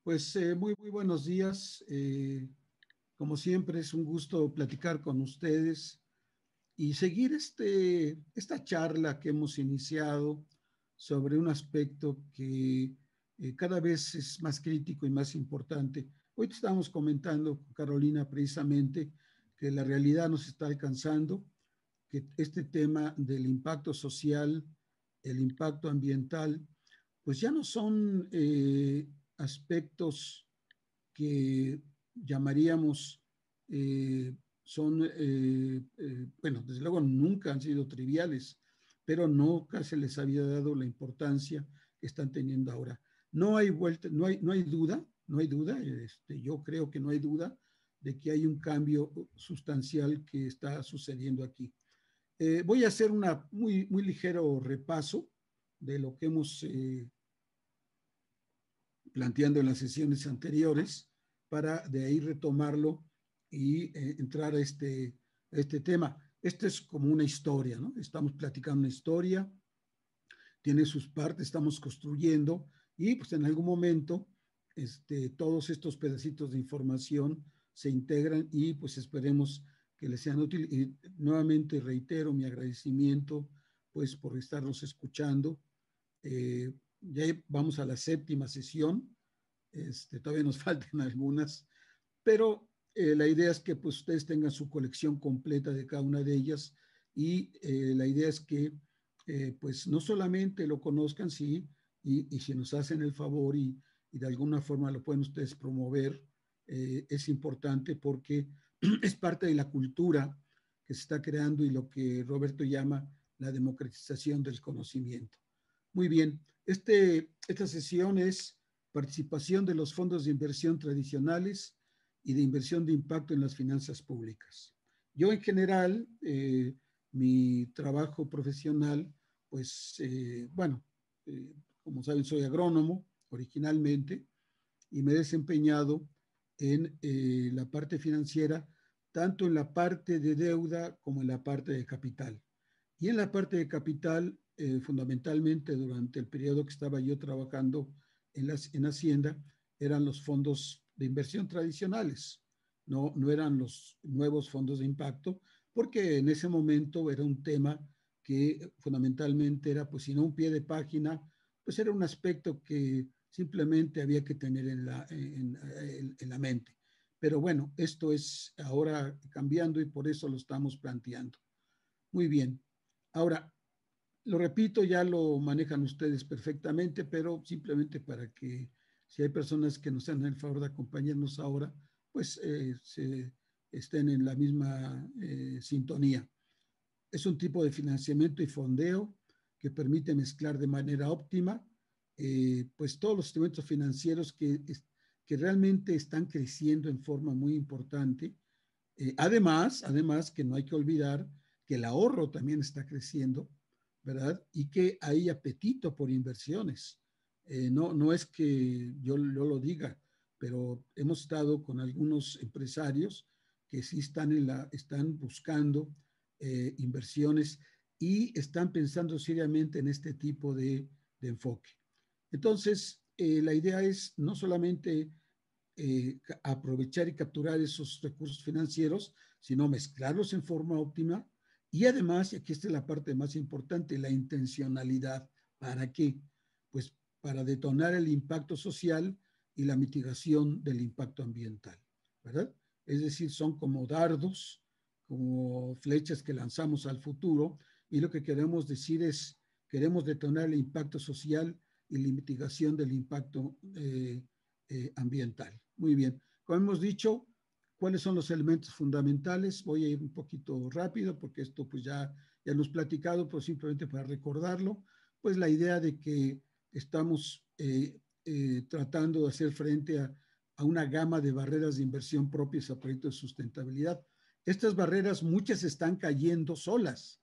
Pues muy buenos días. Como siempre, es un gusto platicar con ustedes y seguir esta charla que hemos iniciado sobre un aspecto que cada vez es más crítico y más importante. Hoy te estábamos comentando con Carolina precisamente que la realidad nos está alcanzando, que este tema del impacto social, el impacto ambiental, pues ya no son aspectos que llamaríamos, son, bueno, desde luego nunca han sido triviales, pero nunca se les había dado la importancia que están teniendo ahora. No hay vuelta, no hay duda, no hay duda, yo creo que no hay duda de que hay un cambio sustancial que está sucediendo aquí. Voy a hacer un muy ligero repaso de lo que hemos planteando en las sesiones anteriores para de ahí retomarlo y entrar a este tema. Este es como una historia, ¿no? Estamos platicando una historia, tiene sus partes, estamos construyendo y pues en algún momento todos estos pedacitos de información se integran y pues esperemos que les sean útiles. Y nuevamente reitero mi agradecimiento pues por estarlos escuchando. Ya vamos a la séptima sesión, todavía nos faltan algunas, pero la idea es que pues, ustedes tengan su colección completa de cada una de ellas y la idea es que pues no solamente lo conozcan, sí, y si nos hacen el favor y de alguna forma lo pueden ustedes promover, es importante porque es parte de la cultura que se está creando y lo que Roberto llama la democratización del conocimiento. Muy bien, esta sesión es participación de los fondos de inversión tradicionales y de inversión de impacto en las finanzas públicas. Yo en general, mi trabajo profesional, pues, bueno, como saben, soy agrónomo originalmente y me he desempeñado en la parte financiera, tanto en la parte de deuda como en la parte de capital. Y en la parte de capital, fundamentalmente durante el periodo que estaba yo trabajando en Hacienda, eran los fondos de inversión tradicionales, no eran los nuevos fondos de impacto, porque en ese momento era un tema que fundamentalmente era, pues si no un pie de página, pues era un aspecto que simplemente había que tener en la mente. Pero bueno, esto es ahora cambiando y por eso lo estamos planteando. Muy bien. Ahora, lo repito, ya lo manejan ustedes perfectamente, pero simplemente para que si hay personas que nos hacen el favor de acompañarnos ahora, pues se estén en la misma sintonía. Es un tipo de financiamiento y fondeo que permite mezclar de manera óptima pues todos los instrumentos financieros que realmente están creciendo en forma muy importante. Además que no hay que olvidar que el ahorro también está creciendo, ¿verdad? Y que hay apetito por inversiones. No es que yo lo diga, pero hemos estado con algunos empresarios que sí están buscando inversiones y están pensando seriamente en este tipo de enfoque. Entonces, la idea es no solamente aprovechar y capturar esos recursos financieros, sino mezclarlos en forma óptima y además, y aquí está la parte más importante, la intencionalidad. ¿Para qué? Pues para detonar el impacto social y la mitigación del impacto ambiental, ¿verdad? Es decir, son como dardos, como flechas que lanzamos al futuro y lo que queremos decir es, queremos detonar el impacto social y la mitigación del impacto ambiental. Muy bien. Como hemos dicho, ¿cuáles son los elementos fundamentales? Voy a ir un poquito rápido porque esto pues ya hemos platicado, pero simplemente para recordarlo, pues la idea de que estamos tratando de hacer frente a una gama de barreras de inversión propias a proyectos de sustentabilidad. Estas barreras, muchas están cayendo solas.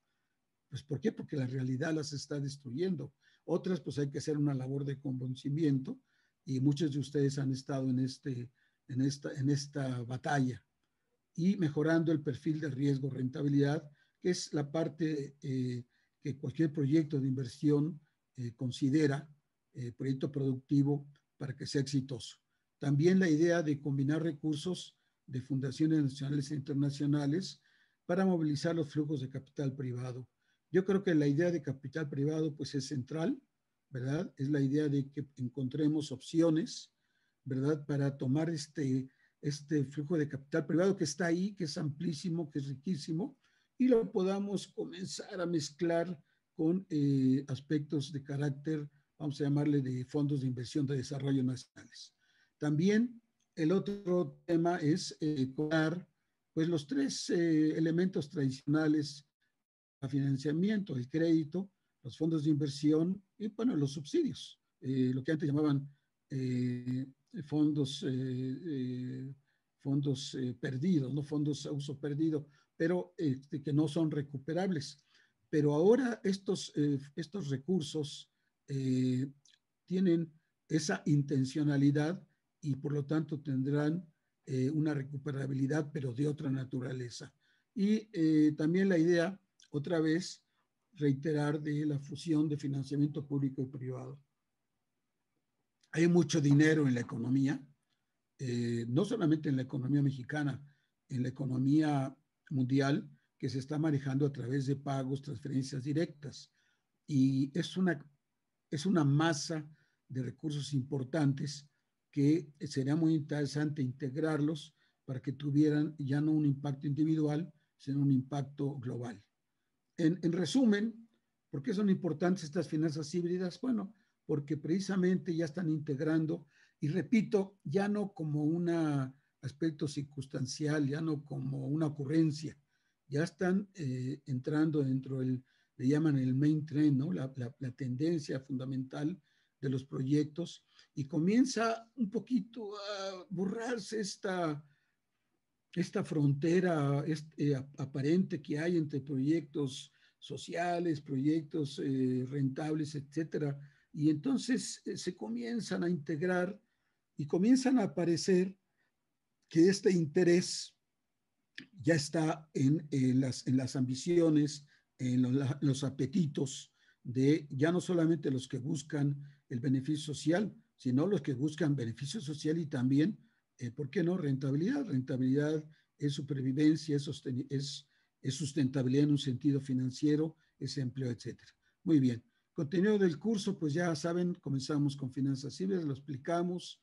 Pues, ¿por qué? Porque la realidad las está destruyendo. Otras, pues hay que hacer una labor de convencimiento y muchos de ustedes han estado en esta batalla y mejorando el perfil de riesgo-rentabilidad, que es la parte que cualquier proyecto de inversión considera proyecto productivo para que sea exitoso. También la idea de combinar recursos de fundaciones nacionales e internacionales para movilizar los flujos de capital privado. Yo creo que la idea de capital privado pues es central, ¿verdad? Es la idea de que encontremos opciones, ¿verdad? Para tomar este flujo de capital privado que está ahí, que es amplísimo, que es riquísimo, y lo podamos comenzar a mezclar con aspectos de carácter, vamos a llamarle, de fondos de inversión de desarrollo nacionales. También el otro tema es colar pues los tres elementos tradicionales a financiamiento, el crédito, los fondos de inversión y, bueno, los subsidios, lo que antes llamaban eh, fondos, fondos perdidos, no fondos a uso perdido, pero que no son recuperables. Pero ahora estos recursos tienen esa intencionalidad y por lo tanto tendrán una recuperabilidad, pero de otra naturaleza. Y también la idea, otra vez, reiterar de la fusión de financiamiento público y privado. Hay mucho dinero en la economía, no solamente en la economía mexicana, en la economía mundial, que se está manejando a través de pagos, transferencias directas. Y es una masa de recursos importantes que sería muy interesante integrarlos para que tuvieran ya no un impacto individual, sino un impacto global. En resumen, ¿por qué son importantes estas finanzas híbridas? Bueno, porque precisamente ya están integrando, y repito, ya no como un aspecto circunstancial, ya no como una ocurrencia, ya están entrando dentro del, le llaman el main trend, ¿no? La tendencia fundamental de los proyectos, y comienza un poquito a borrarse esta frontera aparente que hay entre proyectos sociales, proyectos rentables, etcétera. Y entonces se comienzan a integrar y comienzan a aparecer que este interés ya está en las ambiciones, en los apetitos de ya no solamente los que buscan el beneficio social, sino los que buscan beneficio social y también, ¿por qué no? Rentabilidad. Rentabilidad es supervivencia, es sustentabilidad en un sentido financiero, es empleo, etcétera. Muy bien. Contenido del curso, pues ya saben, comenzamos con finanzas híbridas, lo explicamos,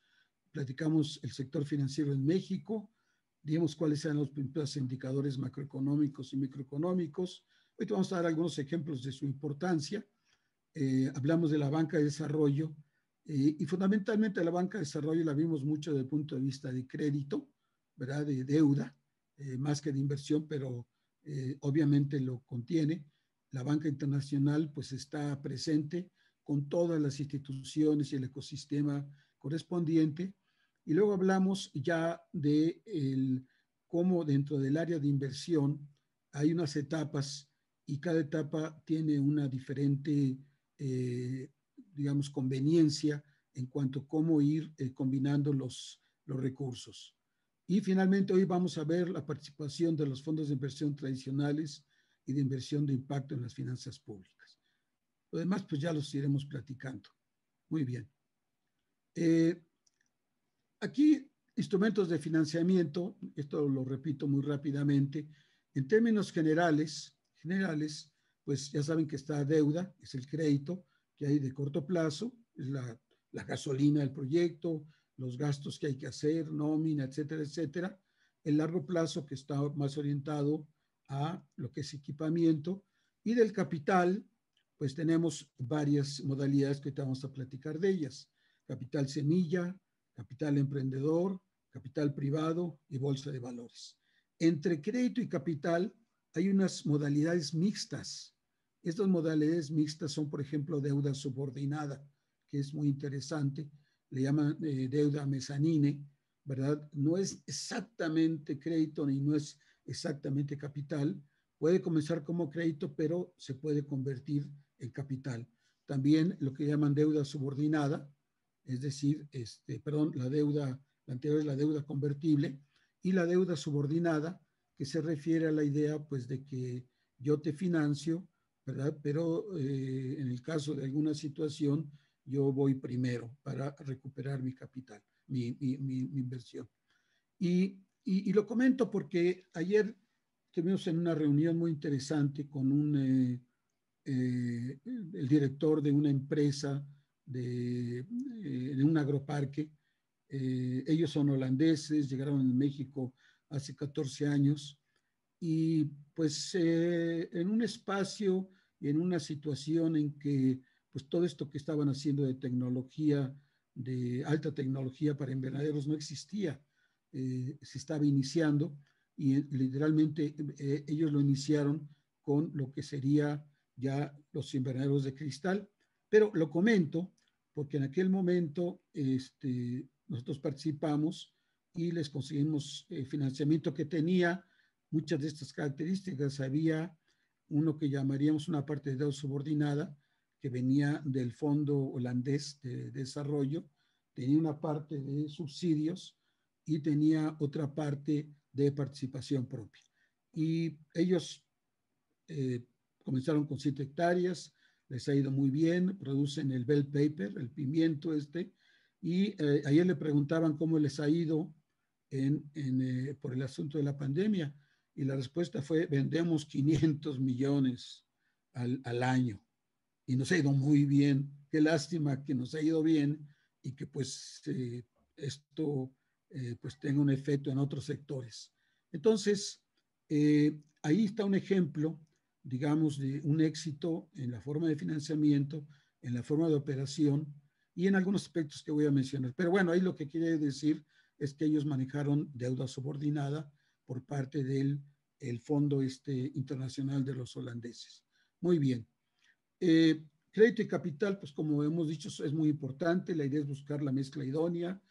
platicamos el sector financiero en México, digamos cuáles eran los principales indicadores macroeconómicos y microeconómicos. Hoy te vamos a dar algunos ejemplos de su importancia. Hablamos de la banca de desarrollo y fundamentalmente la banca de desarrollo la vimos mucho desde el punto de vista de crédito, ¿verdad? De deuda, más que de inversión, pero obviamente lo contiene. La banca internacional pues está presente con todas las instituciones y el ecosistema correspondiente. Y luego hablamos ya de cómo dentro del área de inversión hay unas etapas y cada etapa tiene una diferente, digamos, conveniencia en cuanto a cómo ir combinando los recursos. Y finalmente hoy vamos a ver la participación de los fondos de inversión tradicionales y de inversión de impacto en las finanzas públicas. Lo demás pues ya los iremos platicando. Muy bien. Aquí, instrumentos de financiamiento, esto lo repito muy rápidamente, en términos generales, pues ya saben que está deuda, es el crédito que hay de corto plazo, es la gasolina del proyecto, los gastos que hay que hacer, nómina, etcétera, etcétera. El largo plazo que está más orientado a lo que es equipamiento, y del capital, pues tenemos varias modalidades que ahorita vamos a platicar de ellas. Capital semilla, capital emprendedor, capital privado y bolsa de valores. Entre crédito y capital hay unas modalidades mixtas. Estas modalidades mixtas son, por ejemplo, deuda subordinada, que es muy interesante. Le llaman deuda mezanine, ¿verdad? No es exactamente crédito ni no es exactamente capital. Puede comenzar como crédito, pero se puede convertir en capital. También lo que llaman deuda subordinada, es decir, la anterior es la deuda convertible, y la deuda subordinada, que se refiere a la idea, pues, de que yo te financio, ¿verdad? Pero en el caso de alguna situación, yo voy primero para recuperar mi capital. mi inversión. Y lo comento porque ayer estuvimos en una reunión muy interesante con el director de una empresa de un agroparque. Ellos son holandeses, llegaron a México hace 14 años y pues en un espacio y en una situación en que pues todo esto que estaban haciendo de tecnología, de alta tecnología para invernaderos no existía, se estaba iniciando y literalmente ellos lo iniciaron con lo que sería ya los invernaderos de cristal, pero lo comento porque en aquel momento nosotros participamos y les conseguimos financiamiento que tenía muchas de estas características. Había uno que llamaríamos una parte de deuda subordinada que venía del Fondo Holandés de Desarrollo, tenía una parte de subsidios y tenía otra parte de participación propia. Y ellos comenzaron con 7 hectáreas, les ha ido muy bien, producen el bell pepper, el pimiento y ayer le preguntaban cómo les ha ido por el asunto de la pandemia, y la respuesta fue: vendemos 500 millones al año y nos ha ido muy bien. Qué lástima que nos ha ido bien y que pues esto pues tenga un efecto en otros sectores. Entonces, ahí está un ejemplo, digamos, de un éxito en la forma de financiamiento, en la forma de operación y en algunos aspectos que voy a mencionar. Pero bueno, ahí lo que quiere decir es que ellos manejaron deuda subordinada por parte del Fondo Internacional de los Holandeses. Muy bien. Crédito y capital, pues como hemos dicho, es muy importante. La idea es buscar la mezcla idónea.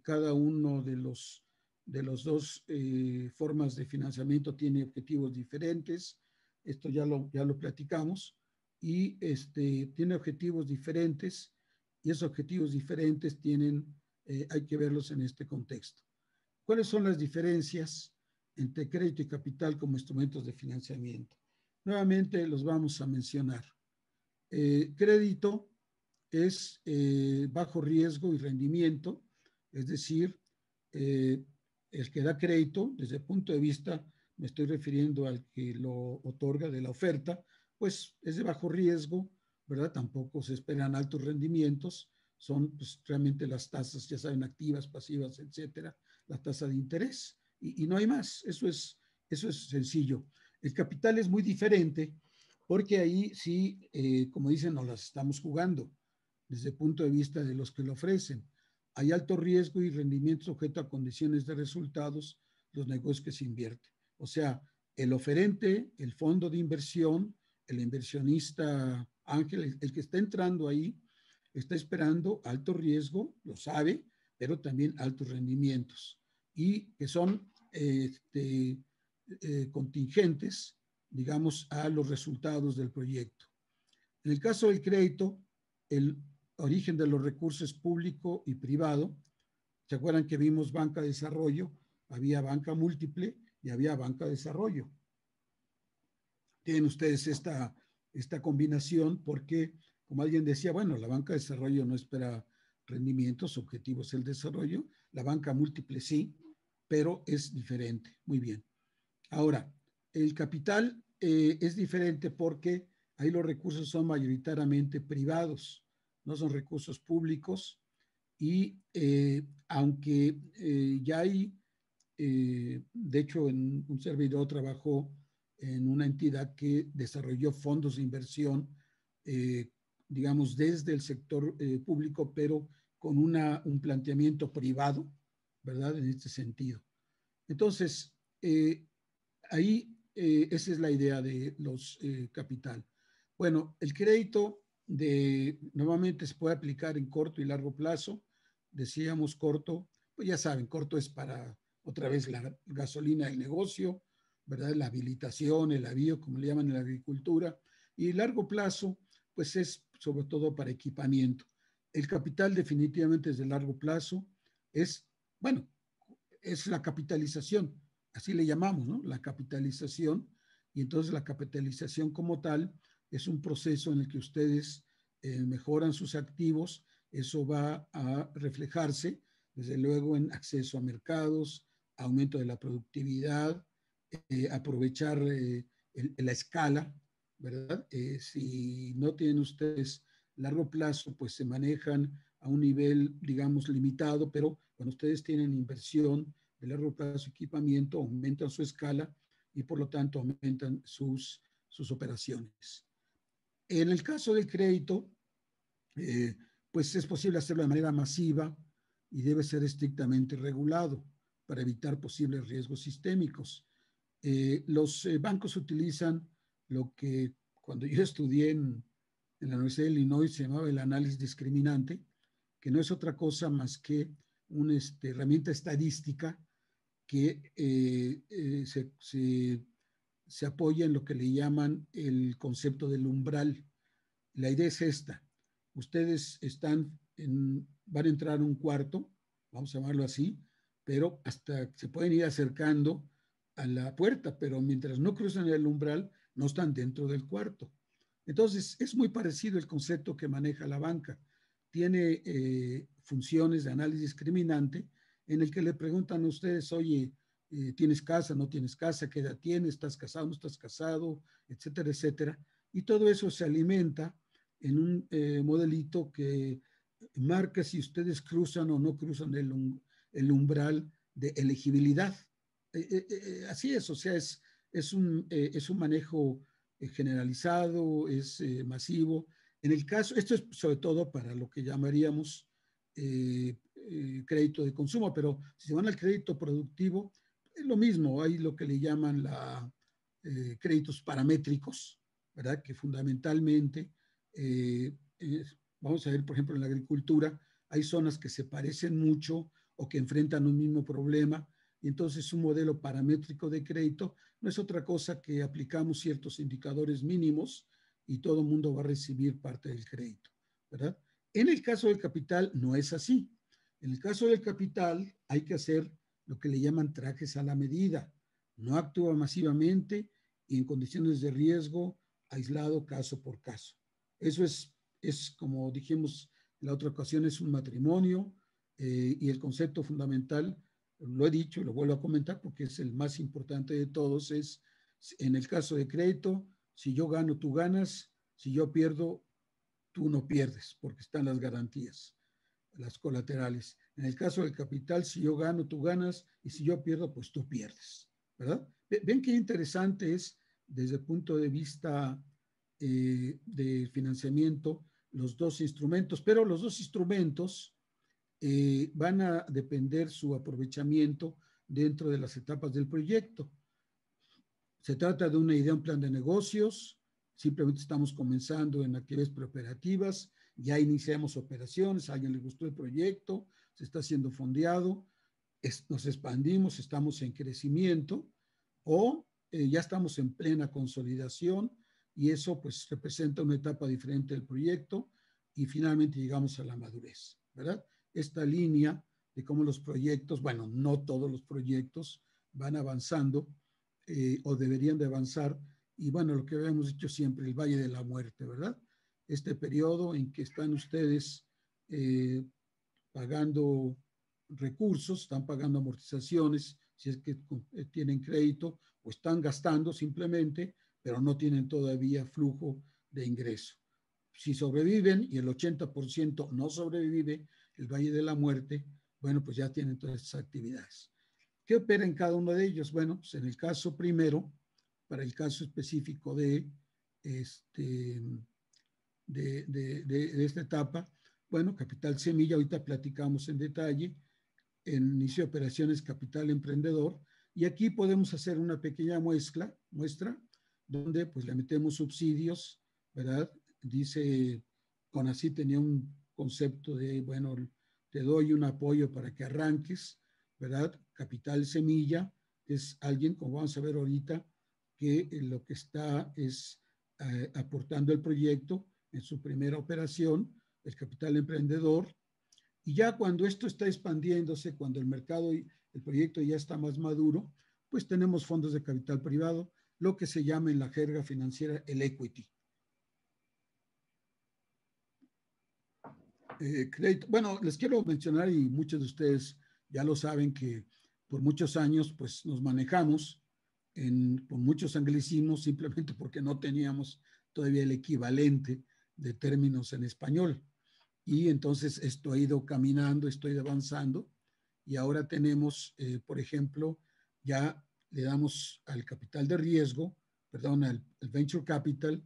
Cada uno de los dos formas de financiamiento tiene objetivos diferentes. Esto ya lo platicamos. Y tiene objetivos diferentes y esos objetivos diferentes hay que verlos en este contexto. ¿Cuáles son las diferencias entre crédito y capital como instrumentos de financiamiento? Nuevamente los vamos a mencionar. Crédito es bajo riesgo y rendimiento, es decir, el que da crédito, desde el punto de vista, me estoy refiriendo al que lo otorga de la oferta, pues es de bajo riesgo, ¿verdad? Tampoco se esperan altos rendimientos, son pues realmente las tasas, ya saben, activas, pasivas, etcétera, la tasa de interés, y no hay más, eso es sencillo. El capital es muy diferente porque ahí sí, como dicen, nos las estamos jugando desde el punto de vista de los que lo ofrecen. Hay alto riesgo y rendimiento sujeto a condiciones de resultados, los negocios que se invierten. O sea, el oferente, el fondo de inversión, el inversionista ángel, el que está entrando ahí, está esperando alto riesgo, lo sabe, pero también altos rendimientos y que son contingentes, digamos, a los resultados del proyecto. En el caso del crédito, el origen de los recursos público y privado. ¿Se acuerdan que vimos banca de desarrollo? Había banca múltiple y había banca de desarrollo. Tienen ustedes esta combinación porque, como alguien decía, bueno, la banca de desarrollo no espera rendimientos, objetivos el desarrollo. La banca múltiple sí, pero es diferente. Muy bien. Ahora, el capital es diferente porque ahí los recursos son mayoritariamente privados, no son recursos públicos y aunque ya hay, de hecho, un servidor trabajó en una entidad que desarrolló fondos de inversión, digamos, desde el sector público, pero con un planteamiento privado, ¿verdad? En este sentido. Entonces, ahí esa es la idea de los capital. Bueno, el crédito normalmente se puede aplicar en corto y largo plazo. Decíamos corto, pues ya saben, corto es para otra vez la gasolina del negocio, ¿verdad? La habilitación, el avío, como le llaman en la agricultura. Y largo plazo, pues es sobre todo para equipamiento. El capital definitivamente es de largo plazo, bueno, es la capitalización, así le llamamos, ¿no? La capitalización. Y entonces la capitalización como tal es un proceso en el que ustedes mejoran sus activos, eso va a reflejarse desde luego en acceso a mercados, aumento de la productividad, aprovechar la escala, ¿verdad? Si no tienen ustedes largo plazo, pues se manejan a un nivel, digamos, limitado, pero cuando ustedes tienen inversión de largo plazo, equipamiento, aumentan su escala y por lo tanto aumentan sus operaciones. En el caso del crédito, pues es posible hacerlo de manera masiva y debe ser estrictamente regulado para evitar posibles riesgos sistémicos. Los bancos utilizan lo que cuando yo estudié en la Universidad de Illinois se llamaba el análisis discriminante, que no es otra cosa más que una herramienta estadística que se apoya en lo que le llaman el concepto del umbral. La idea es esta. Ustedes van a entrar a un cuarto, vamos a llamarlo así, pero hasta se pueden ir acercando a la puerta, pero mientras no cruzan el umbral, no están dentro del cuarto. Entonces, es muy parecido el concepto que maneja la banca. Tiene funciones de análisis discriminante en el que le preguntan a ustedes, oye, ¿tienes casa, no tienes casa? ¿Qué edad tienes? ¿Estás casado, no estás casado? Etcétera, etcétera. Y todo eso se alimenta en un modelito que marca si ustedes cruzan o no cruzan el umbral de elegibilidad. Así es, o sea, es un manejo generalizado, es masivo. En el caso, esto es sobre todo para lo que llamaríamos crédito de consumo, pero si se van al crédito productivo, es lo mismo, hay lo que le llaman créditos paramétricos, ¿verdad? Que fundamentalmente, vamos a ver, por ejemplo, en la agricultura, hay zonas que se parecen mucho o que enfrentan un mismo problema, y entonces un modelo paramétrico de crédito no es otra cosa que aplicamos ciertos indicadores mínimos y todo el mundo va a recibir parte del crédito, ¿verdad? En el caso del capital no es así. En el caso del capital hay que hacer lo que le llaman trajes a la medida. No actúa masivamente y en condiciones de riesgo aislado caso por caso. Eso es como dijimos en la otra ocasión, es un matrimonio y el concepto fundamental, lo he dicho y lo vuelvo a comentar porque es el más importante de todos, es en el caso de crédito, si yo gano, tú ganas, si yo pierdo, tú no pierdes, porque están las garantías, las colaterales. En el caso del capital, si yo gano, tú ganas, y si yo pierdo, pues tú pierdes, ¿verdad? Ven qué interesante es desde el punto de vista de financiamiento los dos instrumentos, pero los dos instrumentos van a depender su aprovechamiento dentro de las etapas del proyecto. Se trata de una idea, un plan de negocios, simplemente estamos comenzando en actividades preoperativas, ya iniciamos operaciones, a alguien le gustó el proyecto, se está siendo fondeado, nos expandimos, estamos en crecimiento o ya estamos en plena consolidación y eso pues representa una etapa diferente del proyecto y finalmente llegamos a la madurez, ¿verdad? Esta línea de cómo los proyectos, bueno, no todos los proyectos van avanzando o deberían de avanzar y bueno, lo que habíamos dicho siempre, el Valle de la Muerte, ¿verdad? Este periodo en que están ustedes pagando recursos, están pagando amortizaciones, si es que tienen crédito, o están gastando simplemente, pero no tienen todavía flujo de ingreso. Si sobreviven y el 80% no sobrevive el Valle de la Muerte, bueno, pues ya tienen todas estas actividades. ¿Qué opera en cada uno de ellos? Bueno, pues en el caso primero, para el caso específico de esta etapa, bueno, Capital Semilla, ahorita platicamos en detalle, en inicio de operaciones Capital Emprendedor, y aquí podemos hacer una pequeña muestra donde pues le metemos subsidios, ¿verdad? Dice, CONACYT tenía un concepto de, bueno, te doy un apoyo para que arranques, ¿verdad? Capital Semilla es alguien, como vamos a ver ahorita, que lo que está es aportando el proyecto en su primera operación, el capital emprendedor, y ya cuando esto está expandiéndose, cuando el mercado y el proyecto ya está más maduro, pues tenemos fondos de capital privado, lo que se llama en la jerga financiera el equity. crédito. Bueno, les quiero mencionar, y muchos de ustedes ya lo saben, que por muchos años pues nos manejamos con muchos anglicismos simplemente porque no teníamos todavía el equivalente de términos en español. Y entonces esto ha ido caminando, estoy avanzando, y ahora tenemos, por ejemplo, ya le damos al capital de riesgo, perdón, al venture capital,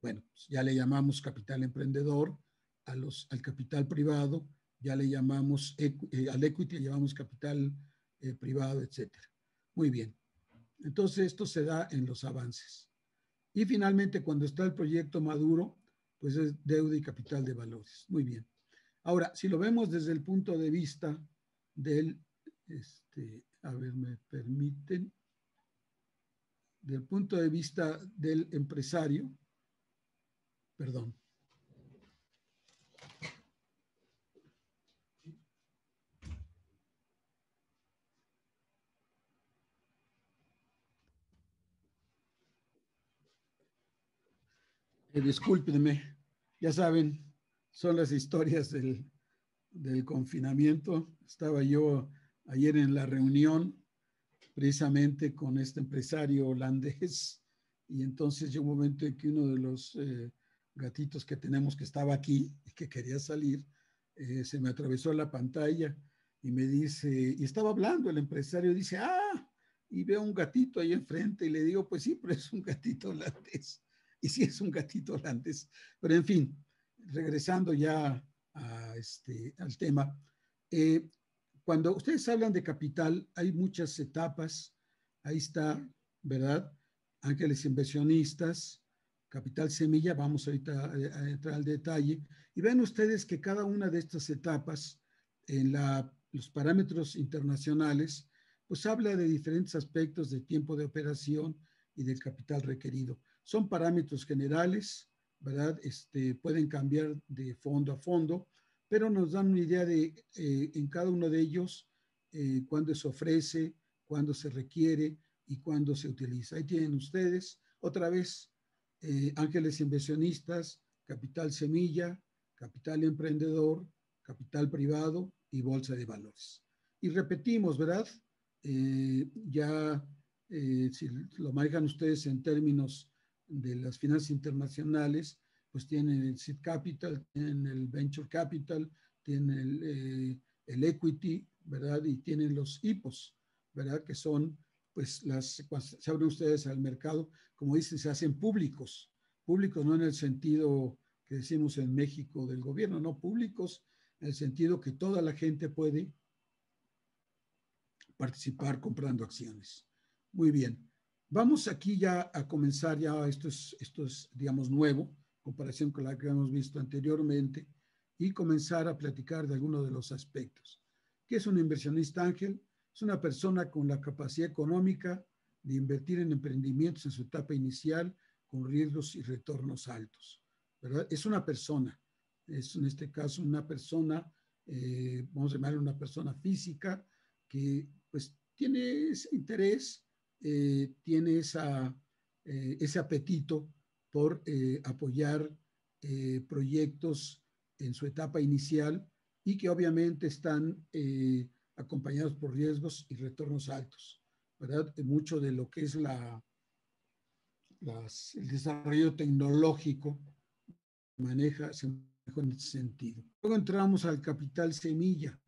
bueno, pues ya le llamamos capital emprendedor, al capital privado, ya le llamamos, al equity le llamamos capital privado, etcétera. Muy bien. Entonces esto se da en los avances. Y finalmente, cuando está el proyecto maduro, pues es deuda y capital de valores. Muy bien. Ahora, si lo vemos desde el punto de vista del, a ver, me permiten, del punto de vista del empresario, perdón. Discúlpenme, ya saben, son las historias del confinamiento. Estaba yo ayer en la reunión precisamente con este empresario holandés, y entonces llegó un momento en que uno de los gatitos que tenemos que estaba aquí y que quería salir, se me atravesó la pantalla y me dice, y estaba hablando el empresario, dice, y veo un gatito ahí enfrente, y le digo, pues sí, pero es un gatito holandés. Y sí es un gatito holandés. Pero en fin, regresando ya al tema, eh, cuando ustedes hablan de capital, hay muchas etapas. Ahí está, ¿verdad? Ángeles inversionistas, capital semilla, vamos ahorita a entrar al detalle. Y ven ustedes que cada una de estas etapas en los parámetros internacionales, pues habla de diferentes aspectos de tiempo de operación y del capital requerido. Son parámetros generales, ¿verdad? Pueden cambiar de fondo a fondo, pero nos dan una idea de en cada uno de ellos cuándo se ofrece, cuándo se requiere y cuándo se utiliza. Ahí tienen ustedes otra vez ángeles inversionistas, capital semilla, capital emprendedor, capital privado y bolsa de valores. Y repetimos, ¿verdad? Ya si lo manejan ustedes en términos de las finanzas internacionales, pues tienen el seed capital, tienen el venture capital, tienen el equity, ¿verdad? Y tienen los IPOs, ¿verdad? Que son, pues, se abren ustedes al mercado, como dicen, se hacen públicos, públicos no en el sentido que decimos en México del gobierno, no, públicos en el sentido que toda la gente puede participar comprando acciones. Muy bien. Vamos aquí ya a comenzar, ya esto es, digamos, nuevo, en comparación con la que hemos visto anteriormente, y comenzar a platicar de algunos de los aspectos. ¿Qué es un inversionista ángel? Es una persona con la capacidad económica de invertir en emprendimientos en su etapa inicial con riesgos y retornos altos, ¿verdad? Es una persona, es en este caso una persona, vamos a llamarla una persona física que pues tiene ese interés, tiene ese apetito por apoyar proyectos en su etapa inicial y que obviamente están acompañados por riesgos y retornos altos, ¿verdad? Mucho de lo que es el desarrollo tecnológico se maneja en ese sentido. Luego entramos al capital semilla.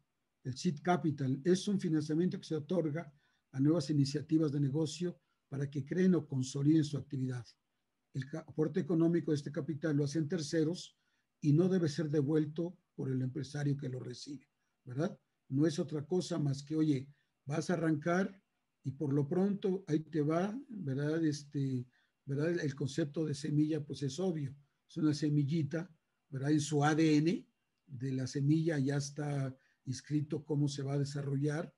El seed capital es un financiamiento que se otorga a nuevas iniciativas de negocio para que creen o consoliden su actividad. El aporte económico de este capital lo hacen terceros y no debe ser devuelto por el empresario que lo recibe, ¿verdad? No es otra cosa más que, oye, vas a arrancar y por lo pronto ahí te va, ¿verdad? ¿Verdad? El concepto de semilla, pues es obvio, es una semillita, ¿verdad? En su ADN de la semilla ya está inscrito cómo se va a desarrollar,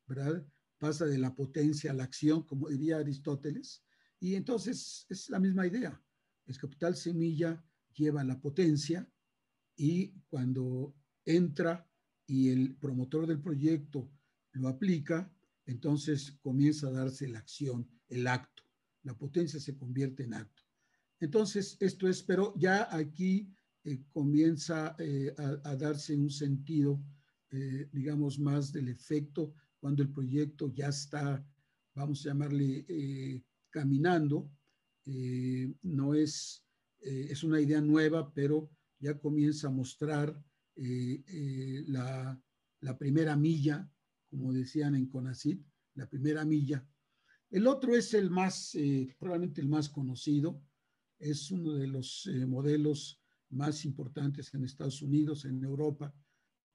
¿verdad? Pasa de la potencia a la acción, como diría Aristóteles, y entonces es la misma idea. El capital semilla lleva la potencia y cuando entra y el promotor del proyecto lo aplica, entonces comienza a darse la acción, el acto. La potencia se convierte en acto. Entonces, esto es, pero ya aquí comienza a darse un sentido, digamos, más del efecto cuando el proyecto ya está, vamos a llamarle, caminando. No es, es una idea nueva, pero ya comienza a mostrar la primera milla, como decían en CONACYT, la primera milla. El otro es el más, probablemente el más conocido, es uno de los modelos más importantes en Estados Unidos, en Europa,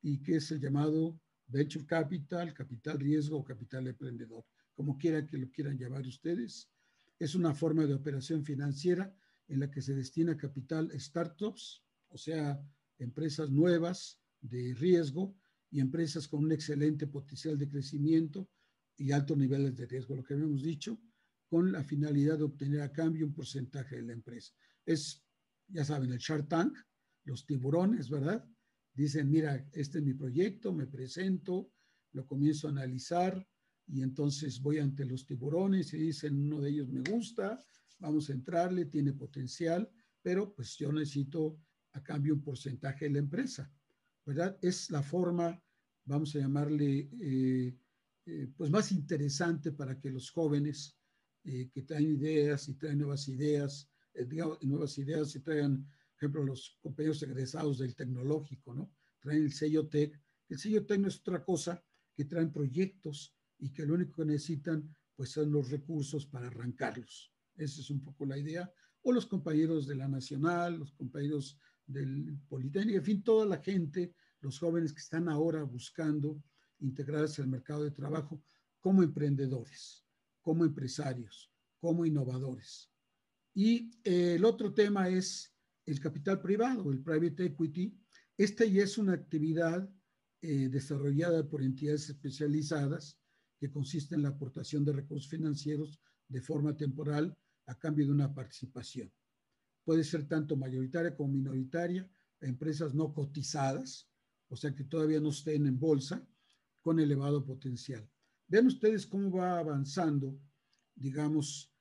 y que es el llamado Venture Capital, capital riesgo o capital emprendedor, como quiera que lo quieran llamar ustedes. Es una forma de operación financiera en la que se destina capital a startups, o sea, empresas nuevas de riesgo y empresas con un excelente potencial de crecimiento y altos niveles de riesgo, lo que habíamos dicho, con la finalidad de obtener a cambio un porcentaje de la empresa. Es, ya saben, el Shark Tank, los tiburones, ¿verdad? Dicen, mira, este es mi proyecto, me presento, lo comienzo a analizar y entonces voy ante los tiburones y dicen, uno de ellos me gusta, vamos a entrarle, tiene potencial, pero pues yo necesito a cambio un porcentaje de la empresa, ¿verdad? Es la forma, vamos a llamarle, pues más interesante para que los jóvenes que traen ideas y traen nuevas ideas, digamos, nuevas ideas y traigan, por ejemplo, los compañeros egresados del tecnológico, ¿no? Traen el sello TEC. El sello TEC no es otra cosa que traen proyectos y que lo único que necesitan pues son los recursos para arrancarlos. Esa es un poco la idea. O los compañeros de la Nacional, los compañeros del Politécnico, en fin, toda la gente, los jóvenes que están ahora buscando integrarse al mercado de trabajo como emprendedores, como empresarios, como innovadores. Y el otro tema es el capital privado, el private equity. Esta ya es una actividad desarrollada por entidades especializadas que consiste en la aportación de recursos financieros de forma temporal a cambio de una participación. Puede ser tanto mayoritaria como minoritaria, empresas no cotizadas, o sea que todavía no estén en bolsa, con elevado potencial. Vean ustedes cómo va avanzando, digamos,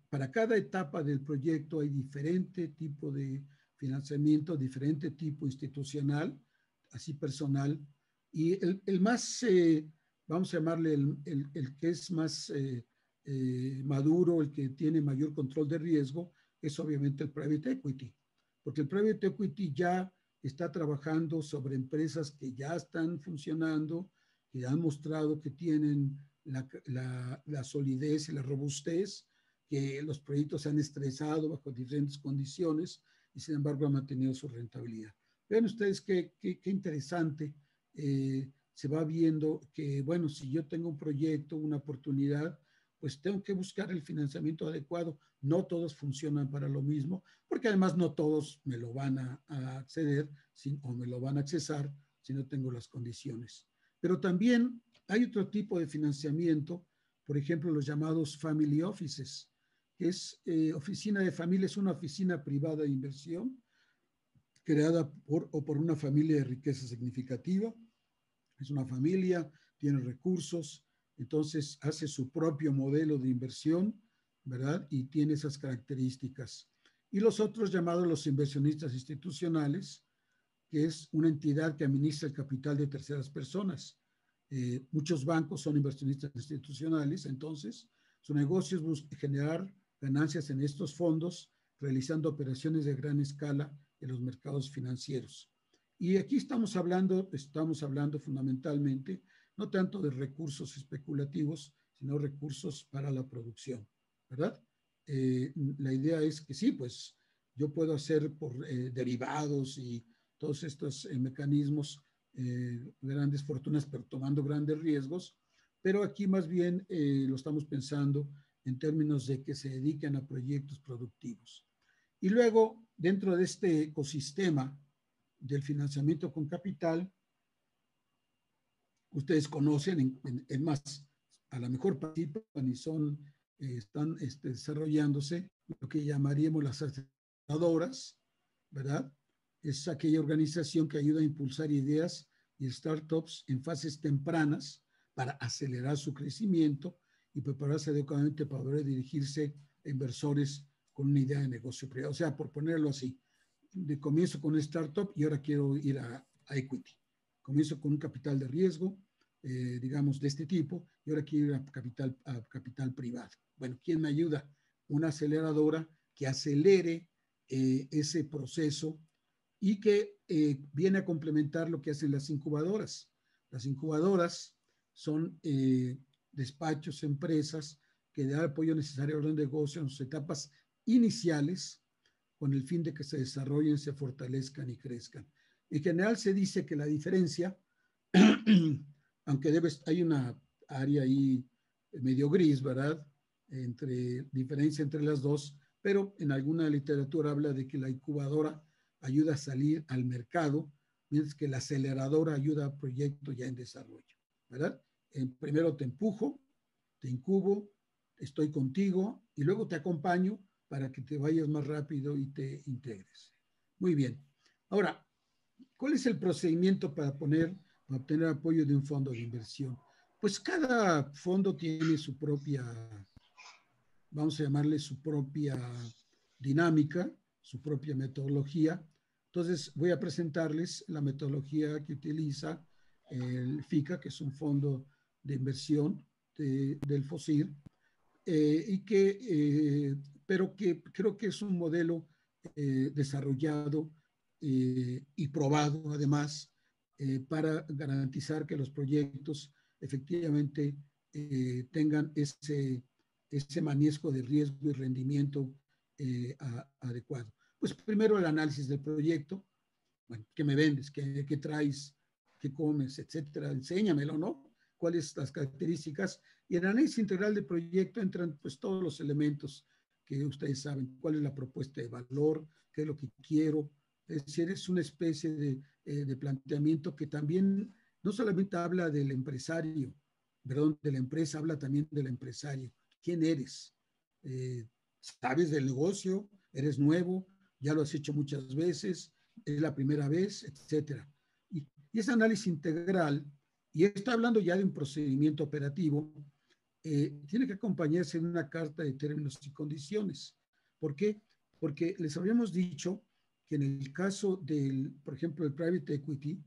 para cada etapa del proyecto hay diferente tipo de financiamiento, diferente tipo institucional, así personal, y el más, vamos a llamarle el que es más maduro, el que tiene mayor control de riesgo, es obviamente el private equity, porque el private equity ya está trabajando sobre empresas que ya están funcionando, que han mostrado que tienen la solidez y la robustez, que los proyectos se han estresado bajo diferentes condiciones y sin embargo han mantenido su rentabilidad. Vean ustedes qué interesante se va viendo que, bueno, si yo tengo un proyecto, una oportunidad, pues tengo que buscar el financiamiento adecuado. No todos funcionan para lo mismo, porque además no todos me lo van a acceder o me lo van a accesar si no tengo las condiciones. Pero también hay otro tipo de financiamiento, por ejemplo, los llamados family offices, que es oficina de familia, es una oficina privada de inversión creada por una familia de riqueza significativa. Es una familia, tiene recursos, entonces hace su propio modelo de inversión, ¿verdad? Y tiene esas características. Y los otros llamados los inversionistas institucionales, que es una entidad que administra el capital de terceras personas. Muchos bancos son inversionistas institucionales, entonces su negocio es generar ganancias en estos fondos, realizando operaciones de gran escala en los mercados financieros. Y aquí estamos hablando fundamentalmente no tanto de recursos especulativos, sino recursos para la producción, ¿verdad? La idea es que sí, pues yo puedo hacer por derivados y todos estos mecanismos, grandes fortunas, pero tomando grandes riesgos, pero aquí más bien lo estamos pensando en términos de que se dediquen a proyectos productivos. Y luego, dentro de este ecosistema del financiamiento con capital, ustedes conocen, en más, a lo mejor participan y son, están desarrollándose lo que llamaríamos las aceleradoras, ¿verdad? Es aquella organización que ayuda a impulsar ideas y startups en fases tempranas para acelerar su crecimiento y prepararse adecuadamente para poder dirigirse a inversores con una idea de negocio privado. O sea, por ponerlo así, comienzo con una startup y ahora quiero ir a equity. Comienzo con un capital de riesgo, digamos, de este tipo, y ahora quiero ir a capital privado. Bueno, ¿quién me ayuda? Una aceleradora que acelere ese proceso y que viene a complementar lo que hacen las incubadoras. Las incubadoras son despachos, empresas que dan apoyo necesario al negocio en sus etapas iniciales con el fin de que se desarrollen, se fortalezcan y crezcan. En general se dice que la diferencia, aunque hay una área ahí medio gris, ¿verdad? Diferencia entre las dos, pero en alguna literatura habla de que la incubadora ayuda a salir al mercado, mientras que la aceleradora ayuda a proyectos ya en desarrollo, ¿verdad? Primero te empujo, te incubo, estoy contigo y luego te acompaño para que te vayas más rápido y te integres. Muy bien. Ahora, ¿cuál es el procedimiento para obtener apoyo de un fondo de inversión? Pues cada fondo tiene su propia, vamos a llamarle su propia dinámica, su propia metodología. Entonces, voy a presentarles la metodología que utiliza el FICA, que es un fondo de inversión del FOSIR, pero que creo que es un modelo desarrollado y probado, además, para garantizar que los proyectos efectivamente tengan ese manejo de riesgo y rendimiento adecuado. Pues primero el análisis del proyecto. Bueno, ¿qué me vendes? ¿Qué traes? ¿Qué comes? Etcétera. Enséñamelo, ¿no? ¿Cuáles son las características? Y en el análisis integral del proyecto entran pues todos los elementos que ustedes saben. ¿Cuál es la propuesta de valor? ¿Qué es lo que quiero? Es decir, es una especie de planteamiento que también no solamente habla del empresario, perdón, de la empresa, habla también del empresario. ¿Quién eres? ¿Sabes del negocio? ¿Eres nuevo? ¿Ya lo has hecho muchas veces? ¿Es la primera vez? Etcétera. Y ese análisis integral, y está hablando ya de un procedimiento operativo, tiene que acompañarse de una carta de términos y condiciones. ¿Por qué? Porque les habíamos dicho que en el caso del, por ejemplo, el private equity,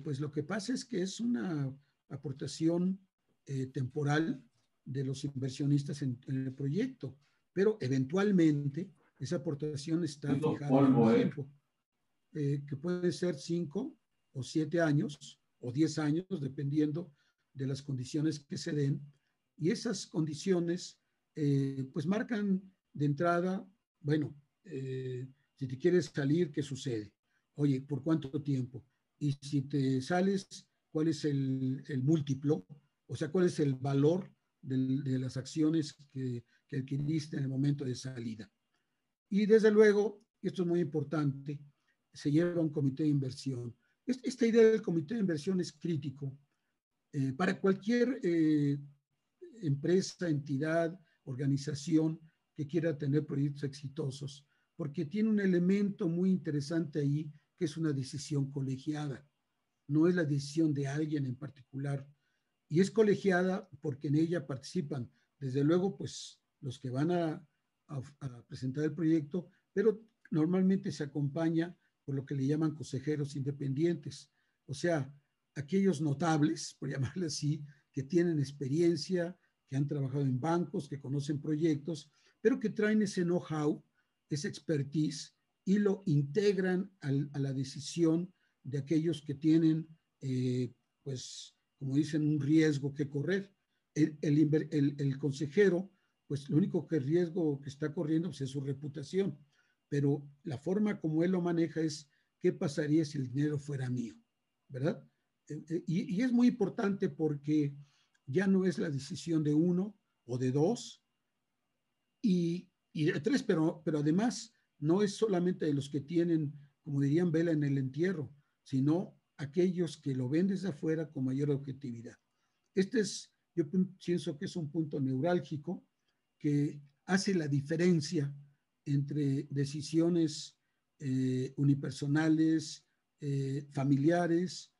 pues lo que pasa es que es una aportación temporal de los inversionistas en el proyecto, pero eventualmente esa aportación está fijada en un tiempo, que puede ser 5 o 7 años o 10 años, dependiendo de las condiciones que se den. Y esas condiciones, pues marcan de entrada, bueno, si te quieres salir, ¿qué sucede? Oye, ¿por cuánto tiempo? Y si te sales, ¿cuál es el múltiplo? O sea, ¿cuál es el valor de las acciones que adquiriste en el momento de salida? Y desde luego, esto es muy importante, se lleva a un comité de inversión. Esta idea del comité de inversión es crítico para cualquier empresa, entidad, organización que quiera tener proyectos exitosos, porque tiene un elemento muy interesante ahí, que es una decisión colegiada. No es la decisión de alguien en particular. Y es colegiada porque en ella participan, desde luego, pues los que van a presentar el proyecto, pero normalmente se acompaña por lo que le llaman consejeros independientes, o sea, aquellos notables, por llamarle así, que tienen experiencia, que han trabajado en bancos, que conocen proyectos, pero que traen ese know-how, esa expertise y lo integran a la decisión de aquellos que tienen, pues, como dicen, un riesgo que correr. El consejero, pues lo único que riesgo que está corriendo pues, es su reputación, pero la forma como él lo maneja es qué pasaría si el dinero fuera mío, ¿verdad? Y es muy importante porque ya no es la decisión de uno o de dos y de tres, pero además no es solamente de los que tienen, como dirían, vela en el entierro, sino aquellos que lo ven desde afuera con mayor objetividad. Yo pienso que es un punto neurálgico que hace la diferencia entre decisiones unipersonales, familiares,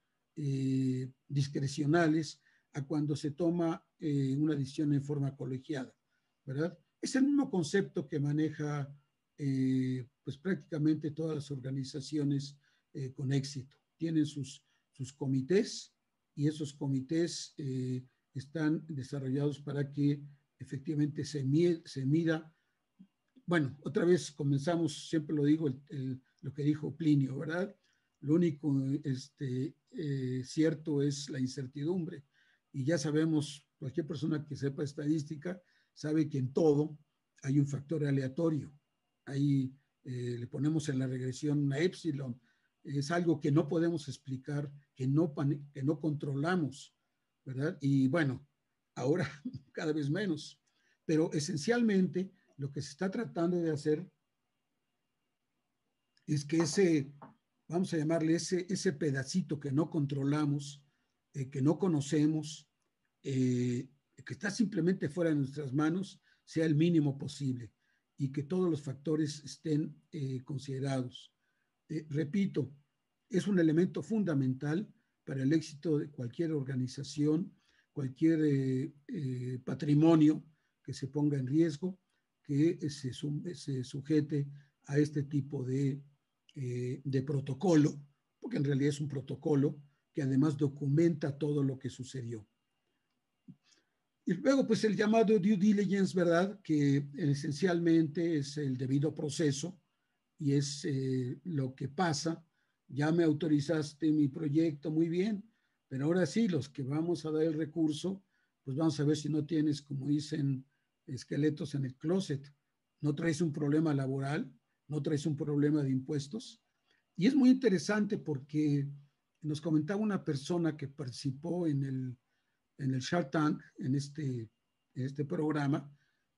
discrecionales, a cuando se toma una decisión en forma colegiada, ¿verdad? Es el mismo concepto que maneja pues prácticamente todas las organizaciones con éxito. Tienen sus comités y esos comités están desarrollados para que efectivamente se mida. Bueno, otra vez comenzamos, siempre lo digo, lo que dijo Plinio, ¿verdad? Lo único cierto es la incertidumbre. Y ya sabemos, cualquier persona que sepa estadística sabe que en todo hay un factor aleatorio. Ahí le ponemos en la regresión una épsilon. Es algo que no podemos explicar, que no controlamos, ¿verdad? Y bueno, ahora cada vez menos. Pero esencialmente lo que se está tratando de hacer es que vamos a llamarle ese pedacito que no controlamos, que no conocemos, que está simplemente fuera de nuestras manos, sea el mínimo posible y que todos los factores estén considerados. Repito, es un elemento fundamental para el éxito de cualquier organización, cualquier patrimonio que se ponga en riesgo, que se sujete a este tipo de protocolo, porque en realidad es un protocolo que además documenta todo lo que sucedió. Y luego, pues el llamado due diligence, ¿verdad? Que esencialmente es el debido proceso y es lo que pasa. Ya me autorizaste mi proyecto, muy bien, pero ahora sí, los que vamos a dar el recurso, pues vamos a ver si no tienes, como dicen, esqueletos en el closet. No traes un problema laboral, no traes un problema de impuestos. Y es muy interesante porque nos comentaba una persona que participó en el Shark Tank, en este programa,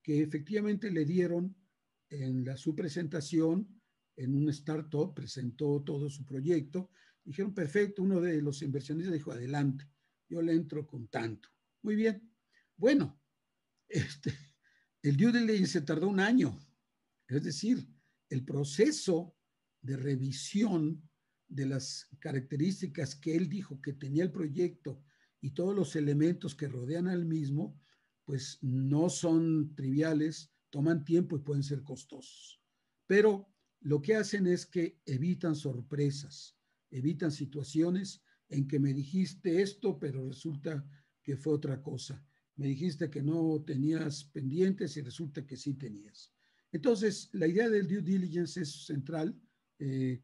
que efectivamente le dieron en su presentación, en un startup, presentó todo su proyecto, dijeron, perfecto, uno de los inversionistas dijo, adelante, yo le entro con tanto. Muy bien. Bueno, el due diligence se tardó un año, es decir, el proceso de revisión de las características que él dijo que tenía el proyecto y todos los elementos que rodean al mismo, pues no son triviales, toman tiempo y pueden ser costosos. Pero lo que hacen es que evitan sorpresas, evitan situaciones en que me dijiste esto, pero resulta que fue otra cosa. Me dijiste que no tenías pendientes y resulta que sí tenías. Entonces, la idea del due diligence es central.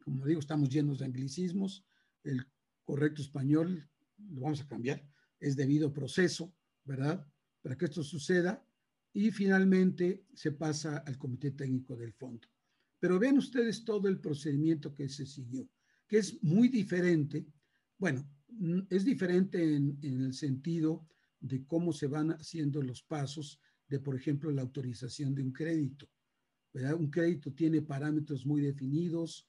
Como digo, estamos llenos de anglicismos. El correcto español, lo vamos a cambiar, es debido proceso, ¿verdad? Para que esto suceda. Y finalmente se pasa al comité técnico del fondo. Pero vean ustedes todo el procedimiento que se siguió, que es muy diferente. Bueno, es diferente en el sentido de cómo se van haciendo los pasos de, por ejemplo, la autorización de un crédito, ¿verdad? Un crédito tiene parámetros muy definidos,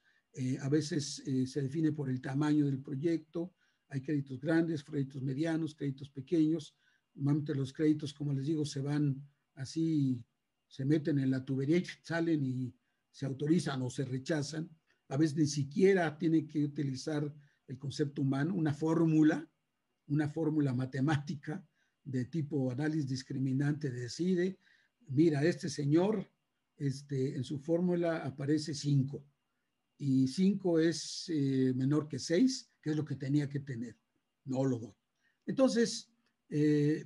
a veces se define por el tamaño del proyecto, hay créditos grandes, créditos medianos, créditos pequeños. Normalmente los créditos, como les digo, se van así, se meten en la tubería y salen y se autorizan o se rechazan. A veces ni siquiera tiene que utilizar el concepto humano, una fórmula matemática de tipo análisis discriminante decide, mira, este señor, en su fórmula aparece 5 y 5 es menor que 6, que es lo que tenía que tener. No lo doy. Entonces,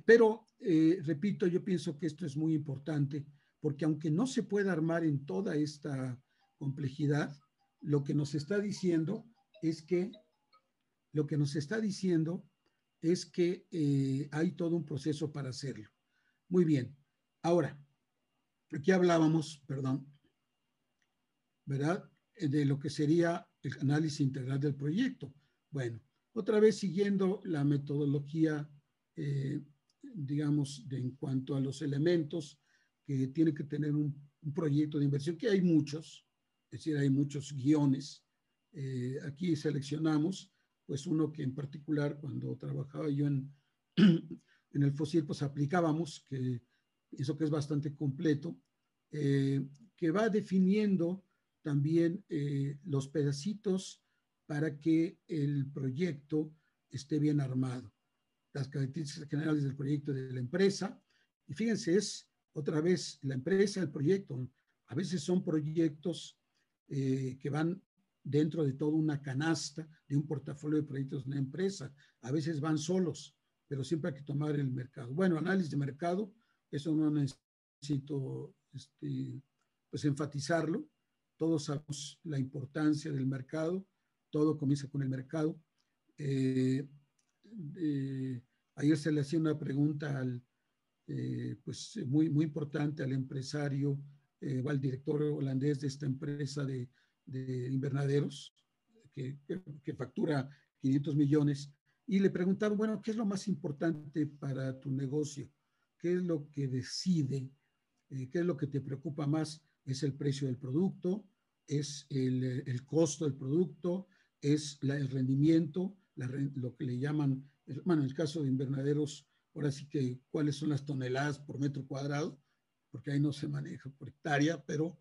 pero repito, yo pienso que esto es muy importante porque aunque no se pueda armar en toda esta complejidad, lo que nos está diciendo es que hay todo un proceso para hacerlo. Muy bien. Ahora, aquí hablábamos, perdón, ¿verdad? De lo que sería el análisis integral del proyecto. Bueno, otra vez siguiendo la metodología, digamos, en cuanto a los elementos que tiene que tener un proyecto de inversión, que hay muchos, es decir, hay muchos guiones. Aquí seleccionamos, pues uno que en particular cuando trabajaba yo en el FOSIR, pues aplicábamos, que eso que es bastante completo, que va definiendo también los pedacitos para que el proyecto esté bien armado. Las características generales del proyecto de la empresa. Y fíjense, es otra vez la empresa, el proyecto. A veces son proyectos que van dentro de toda una canasta de un portafolio de proyectos de una empresa. A veces van solos, pero siempre hay que tomar el mercado. Bueno, análisis de mercado, eso no necesito pues enfatizarlo. Todos sabemos la importancia del mercado, todo comienza con el mercado. Ayer se le hacía una pregunta pues muy importante al empresario o al director holandés de esta empresa de invernaderos que factura 500 millones y le preguntaron, bueno, ¿qué es lo más importante para tu negocio? ¿Qué es lo que decide? ¿Qué es lo que te preocupa más? ¿Es el precio del producto? ¿Es el costo del producto? ¿Es el rendimiento? Lo que le llaman, bueno, en el caso de invernaderos, ahora sí que cuáles son las toneladas por metro cuadrado, porque ahí no se maneja por hectárea, pero,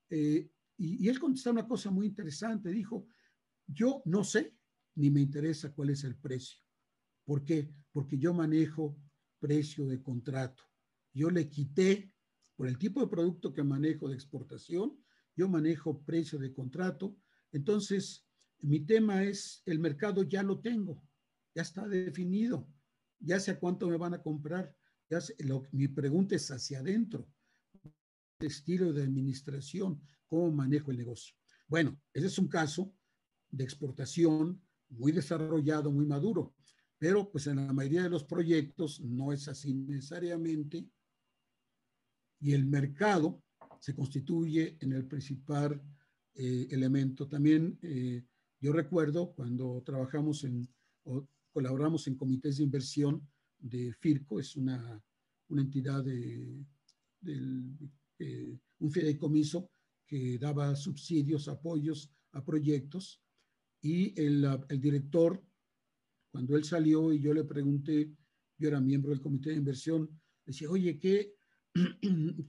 y él contestó una cosa muy interesante, dijo, yo no sé ni me interesa cuál es el precio. ¿Por qué? Porque yo manejo precio de contrato. Yo le quité, por el tipo de producto que manejo de exportación, yo manejo precio de contrato. Entonces, mi tema es, el mercado ya lo tengo, ya está definido, ya sé a cuánto me van a comprar. Mi pregunta es hacia adentro, el estilo de administración, cómo manejo el negocio. Bueno, ese es un caso de exportación muy desarrollado, muy maduro, pero pues en la mayoría de los proyectos no es así necesariamente y el mercado se constituye en el principal elemento. También yo recuerdo cuando trabajamos o colaboramos en comités de inversión de FIRCO, es una entidad un fideicomiso que daba subsidios, apoyos a proyectos y el director, cuando él salió y yo le pregunté, yo era miembro del comité de inversión, decía, oye,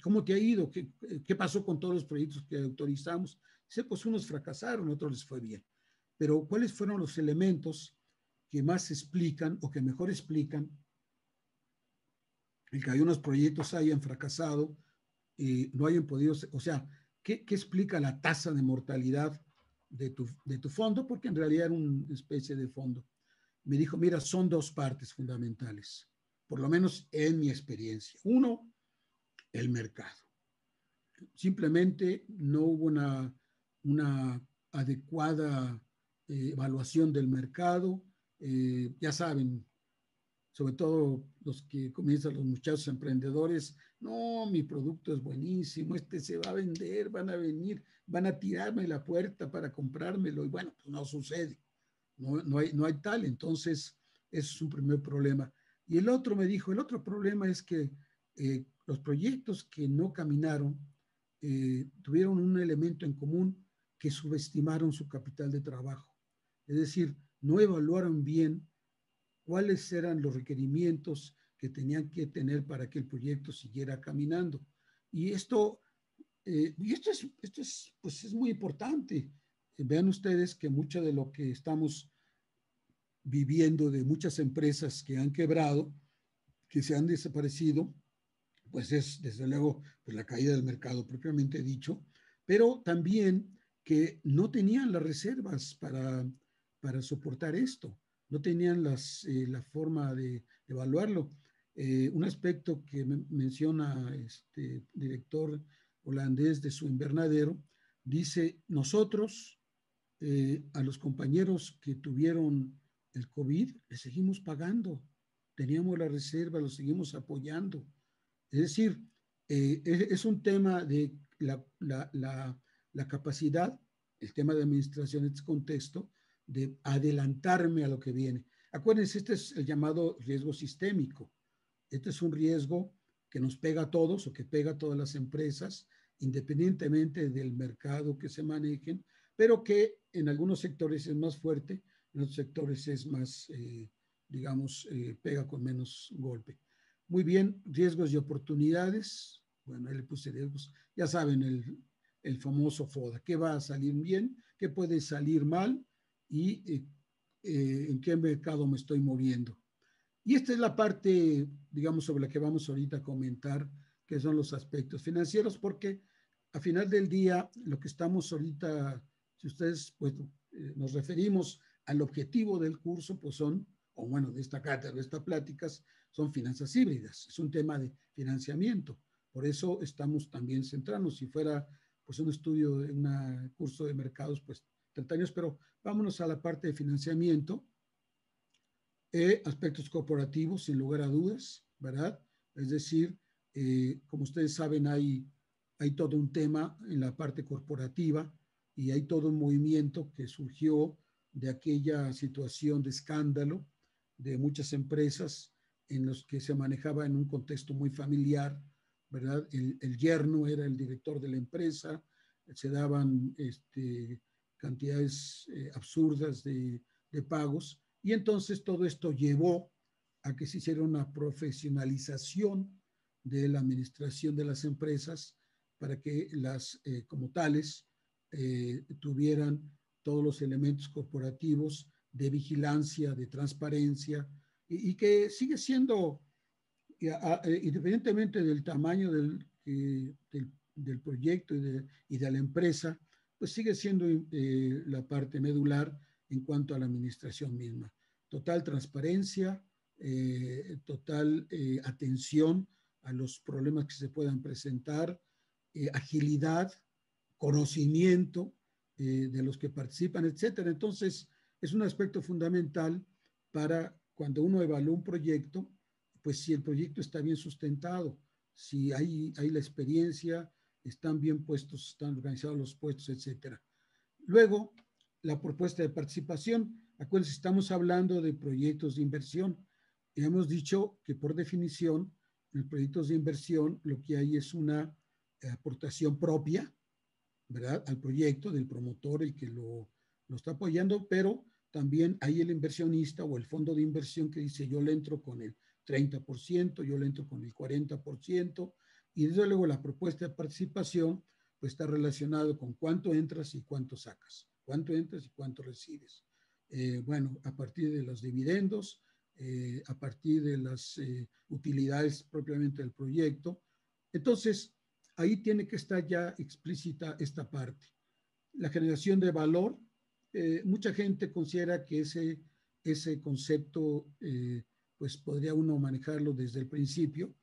¿cómo te ha ido? ¿Qué pasó con todos los proyectos que autorizamos? Dice, pues unos fracasaron, otros les fue bien. Pero ¿cuáles fueron los elementos que más explican o que mejor explican el que hay unos proyectos hayan fracasado y no hayan podido, o sea, ¿qué explica la tasa de mortalidad de tu fondo? Porque en realidad era una especie de fondo. Me dijo, mira, son dos partes fundamentales, por lo menos en mi experiencia. Uno, el mercado. Simplemente no hubo una adecuada evaluación del mercado. Ya saben, sobre todo los que comienzan los muchachos emprendedores, no, mi producto es buenísimo, este se va a vender, van a venir, van a tirarme la puerta para comprármelo y bueno, pues no sucede, no hay tal, entonces ese es un primer problema. Y el otro me dijo, el otro problema es que los proyectos que no caminaron tuvieron un elemento en común que subestimaron su capital de trabajo, es decir, no evaluaron bien cuáles eran los requerimientos que tenían que tener para que el proyecto siguiera caminando. Y esto pues es muy importante. Vean ustedes que mucho de lo que estamos viviendo de muchas empresas que han quebrado, que se han desaparecido, pues es desde luego pues la caída del mercado propiamente dicho, pero también que no tenían las reservas para soportar esto, no tenían la forma de evaluarlo. Un aspecto que menciona este director holandés de su invernadero, dice, nosotros a los compañeros que tuvieron el COVID, les seguimos pagando, teníamos la reserva, los seguimos apoyando. Es decir, es un tema de la capacidad, el tema de administración en este contexto, de adelantarme a lo que viene. Acuérdense, este es el llamado riesgo sistémico. Este es un riesgo que nos pega a todos o que pega a todas las empresas, independientemente del mercado que se manejen, pero que en algunos sectores es más fuerte, en otros sectores es más, digamos, pega con menos golpe. Muy bien, riesgos y oportunidades. Bueno, ahí le puse riesgos. Ya saben, el famoso FODA. ¿Qué va a salir bien? ¿Qué puede salir mal? ¿Y en qué mercado me estoy moviendo? Y esta es la parte, digamos, sobre la que vamos ahorita a comentar, que son los aspectos financieros, porque a final del día, lo que estamos ahorita, si ustedes pues, nos referimos al objetivo del curso, pues son, o bueno, de esta cátedra, de estas pláticas, son finanzas híbridas. Es un tema de financiamiento. Por eso estamos también centrándonos. Si fuera pues un estudio, un curso de mercados, pues 30 años, pero vámonos a la parte de financiamiento. Aspectos corporativos, sin lugar a dudas, ¿verdad? Es decir, como ustedes saben, hay todo un tema en la parte corporativa y hay todo un movimiento que surgió de aquella situación de escándalo de muchas empresas en los que se manejaba en un contexto muy familiar, ¿verdad? El yerno era el director de la empresa, se daban cantidades absurdas de pagos y entonces todo esto llevó a que se hiciera una profesionalización de la administración de las empresas para que las, como tales, tuvieran todos los elementos corporativos de vigilancia, de transparencia, y que sigue siendo, independientemente del tamaño del proyecto y de la empresa, pues sigue siendo la parte medular en cuanto a la administración misma. Total transparencia, total atención a los problemas que se puedan presentar, agilidad, conocimiento de los que participan, etcétera. Entonces, es un aspecto fundamental para cuando uno evalúa un proyecto, pues si el proyecto está bien sustentado, si hay la experiencia, están bien puestos, están organizados los puestos, etcétera. Luego, la propuesta de participación. Acuérdense, estamos hablando de proyectos de inversión. Y hemos dicho que por definición, en proyectos de inversión, lo que hay es una aportación propia, ¿verdad? Al proyecto del promotor, el que lo está apoyando, pero también hay el inversionista o el fondo de inversión que dice yo le entro con el 30%, yo le entro con el 40%, y desde luego la propuesta de participación pues está relacionado con cuánto entras y cuánto sacas, cuánto entras y cuánto recibes. Bueno, a partir de los dividendos, a partir de las utilidades propiamente del proyecto. Entonces, ahí tiene que estar ya explícita esta parte. La generación de valor, mucha gente considera que ese concepto pues podría uno manejarlo desde el principio,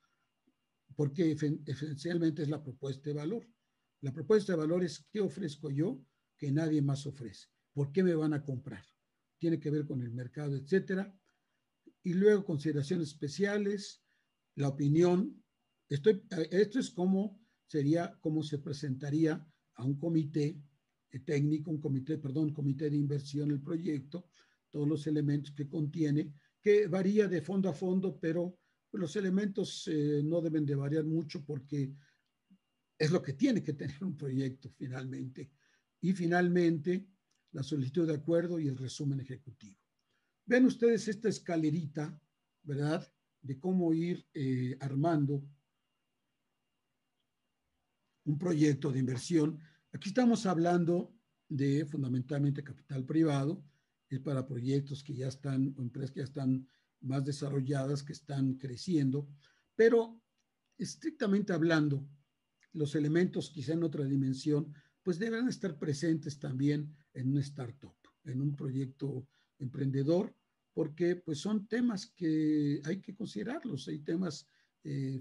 porque esencialmente es la propuesta de valor. La propuesta de valor es qué ofrezco yo que nadie más ofrece, por qué me van a comprar. Tiene que ver con el mercado, etcétera. Y luego consideraciones especiales, la opinión. Esto es cómo sería, cómo se presentaría a un comité técnico, comité de inversión el proyecto, todos los elementos que contiene, que varía de fondo a fondo, pero los elementos no deben de variar mucho porque es lo que tiene que tener un proyecto finalmente. Y finalmente, la solicitud de acuerdo y el resumen ejecutivo. Ven ustedes esta escalerita, ¿verdad? De cómo ir armando un proyecto de inversión. Aquí estamos hablando de fundamentalmente capital privado, es para proyectos que ya están, o empresas que ya están más desarrolladas, que están creciendo, pero estrictamente hablando, los elementos quizá en otra dimensión, pues deben estar presentes también en una startup, en un proyecto emprendedor, porque pues son temas que hay que considerarlos, hay temas,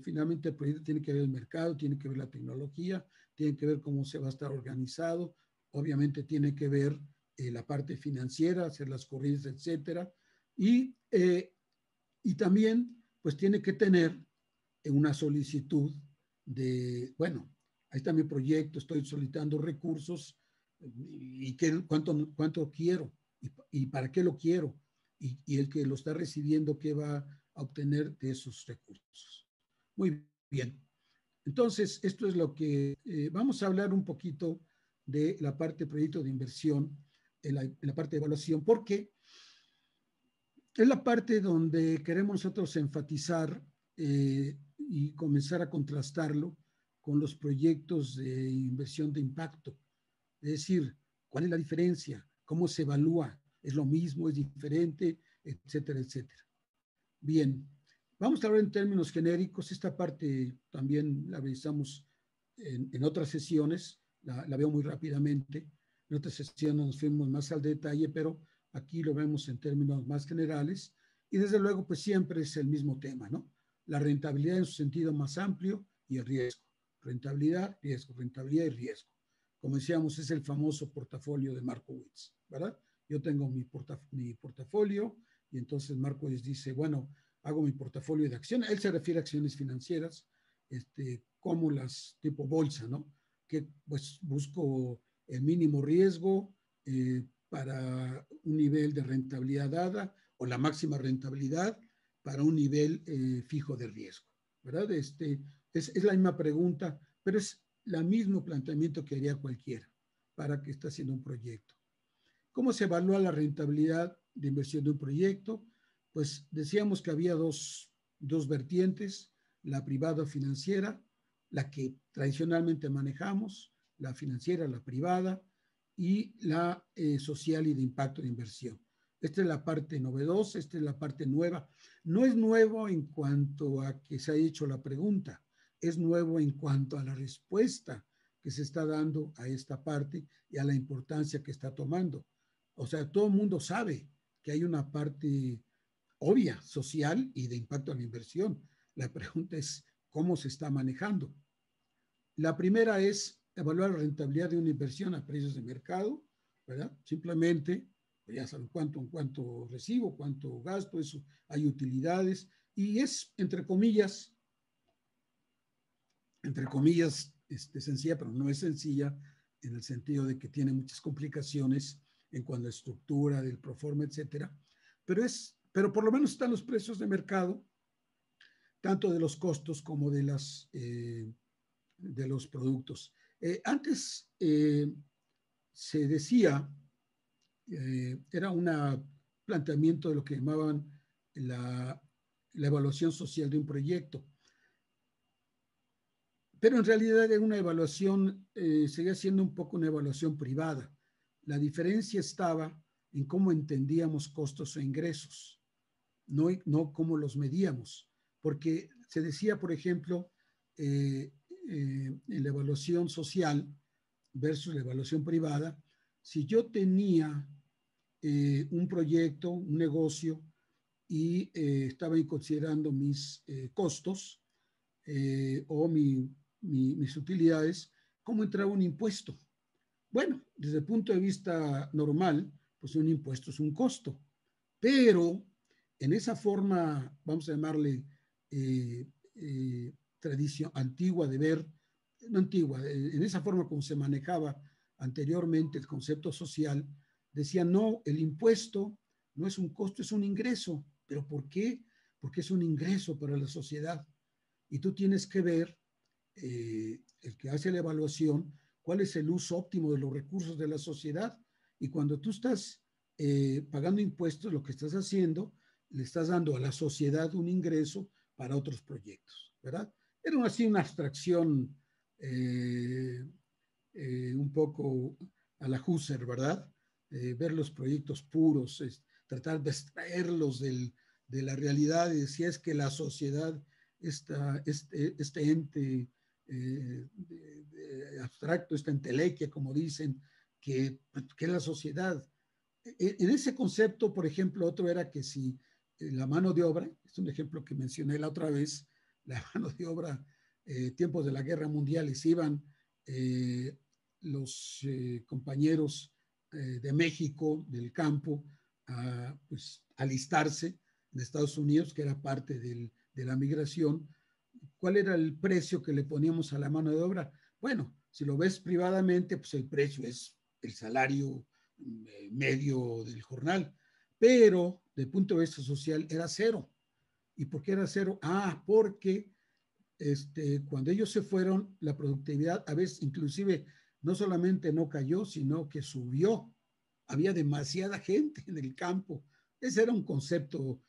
finalmente el proyecto tiene que ver el mercado, tiene que ver la tecnología, tiene que ver cómo se va a estar organizado, obviamente tiene que ver la parte financiera, hacer las corridas, etcétera, y también pues tiene que tener una solicitud de, bueno, ahí está mi proyecto, estoy solicitando recursos y cuánto quiero y para qué lo quiero y el que lo está recibiendo qué va a obtener de esos recursos. Muy bien. Entonces, esto es lo que vamos a hablar un poquito de la parte de proyecto de inversión, en la parte de evaluación, porque es la parte donde queremos nosotros enfatizar y comenzar a contrastarlo con los proyectos de inversión de impacto. Es decir, ¿cuál es la diferencia? ¿Cómo se evalúa? ¿Es lo mismo? ¿Es diferente? Etcétera, etcétera. Bien, vamos a hablar en términos genéricos. Esta parte también la revisamos en otras sesiones, la veo muy rápidamente, en otras sesiones nos fuimos más al detalle, pero aquí lo vemos en términos más generales y desde luego pues siempre es el mismo tema, ¿no? La rentabilidad en su sentido más amplio y el riesgo. Rentabilidad, riesgo, rentabilidad y riesgo. Como decíamos, es el famoso portafolio de Markowitz, ¿verdad? Yo tengo mi portafolio y entonces Markowitz dice, bueno, hago mi portafolio de acciones. Él se refiere a acciones financieras, como las tipo bolsa, ¿no? Que pues busco el mínimo riesgo para un nivel de rentabilidad dada o la máxima rentabilidad para un nivel fijo de riesgo, ¿verdad? Es la misma pregunta, pero es el mismo planteamiento que haría cualquiera para que está haciendo un proyecto. ¿Cómo se evalúa la rentabilidad de inversión de un proyecto? Pues decíamos que había dos vertientes, la privada o financiera, la que tradicionalmente manejamos, la financiera, la privada, y la social y de impacto de inversión. Esta es la parte novedosa, esta es la parte nueva. No es nuevo en cuanto a que se ha hecho la pregunta, es nuevo en cuanto a la respuesta que se está dando a esta parte y a la importancia que está tomando. O sea, todo el mundo sabe que hay una parte obvia, social y de impacto a la inversión. La pregunta es cómo se está manejando. La primera es evaluar la rentabilidad de una inversión a precios de mercado, ¿verdad? Simplemente, pues ya saben cuánto recibo, cuánto gasto, eso, hay utilidades y es, entre comillas, sencilla, pero no es sencilla en el sentido de que tiene muchas complicaciones en cuanto a estructura del proforma, etcétera. Pero por lo menos están los precios de mercado, tanto de los costos como de los productos. Antes se decía, era un planteamiento de lo que llamaban la evaluación social de un proyecto. Pero en realidad era una evaluación, seguía siendo un poco una evaluación privada. La diferencia estaba en cómo entendíamos costos o ingresos, no cómo los medíamos. Porque se decía, por ejemplo, en la evaluación social versus la evaluación privada, si yo tenía un proyecto, un negocio, y estaba considerando mis costos o mis utilidades, ¿cómo entraba un impuesto? Bueno, desde el punto de vista normal, pues un impuesto es un costo, pero en esa forma, vamos a llamarle tradición antigua de ver, no antigua, en esa forma como se manejaba anteriormente el concepto social, decía, no, el impuesto no es un costo, es un ingreso. ¿Pero por qué? Porque es un ingreso para la sociedad. Y tú tienes que ver, el que hace la evaluación, cuál es el uso óptimo de los recursos de la sociedad. Y cuando tú estás pagando impuestos, lo que estás haciendo, le estás dando a la sociedad un ingreso para otros proyectos, ¿verdad? Era así una abstracción un poco a la Husserl, ¿verdad? Ver los proyectos puros, tratar de extraerlos de la realidad y decir es que la sociedad, este ente abstracto, esta entelequia, como dicen, que es la sociedad. En ese concepto, por ejemplo, otro era que si la mano de obra, es un ejemplo que mencioné la otra vez, la mano de obra, tiempos de la guerra mundial, iban los compañeros de México, del campo, a pues, alistarse en Estados Unidos, que era parte de la migración. ¿Cuál era el precio que le poníamos a la mano de obra? Bueno, si lo ves privadamente, pues el precio es el salario medio del jornal, pero desde el punto de vista social era cero. ¿Y por qué era cero? Porque cuando ellos se fueron, la productividad a veces inclusive no solamente no cayó, sino que subió. Había demasiada gente en el campo. Ese era un concepto,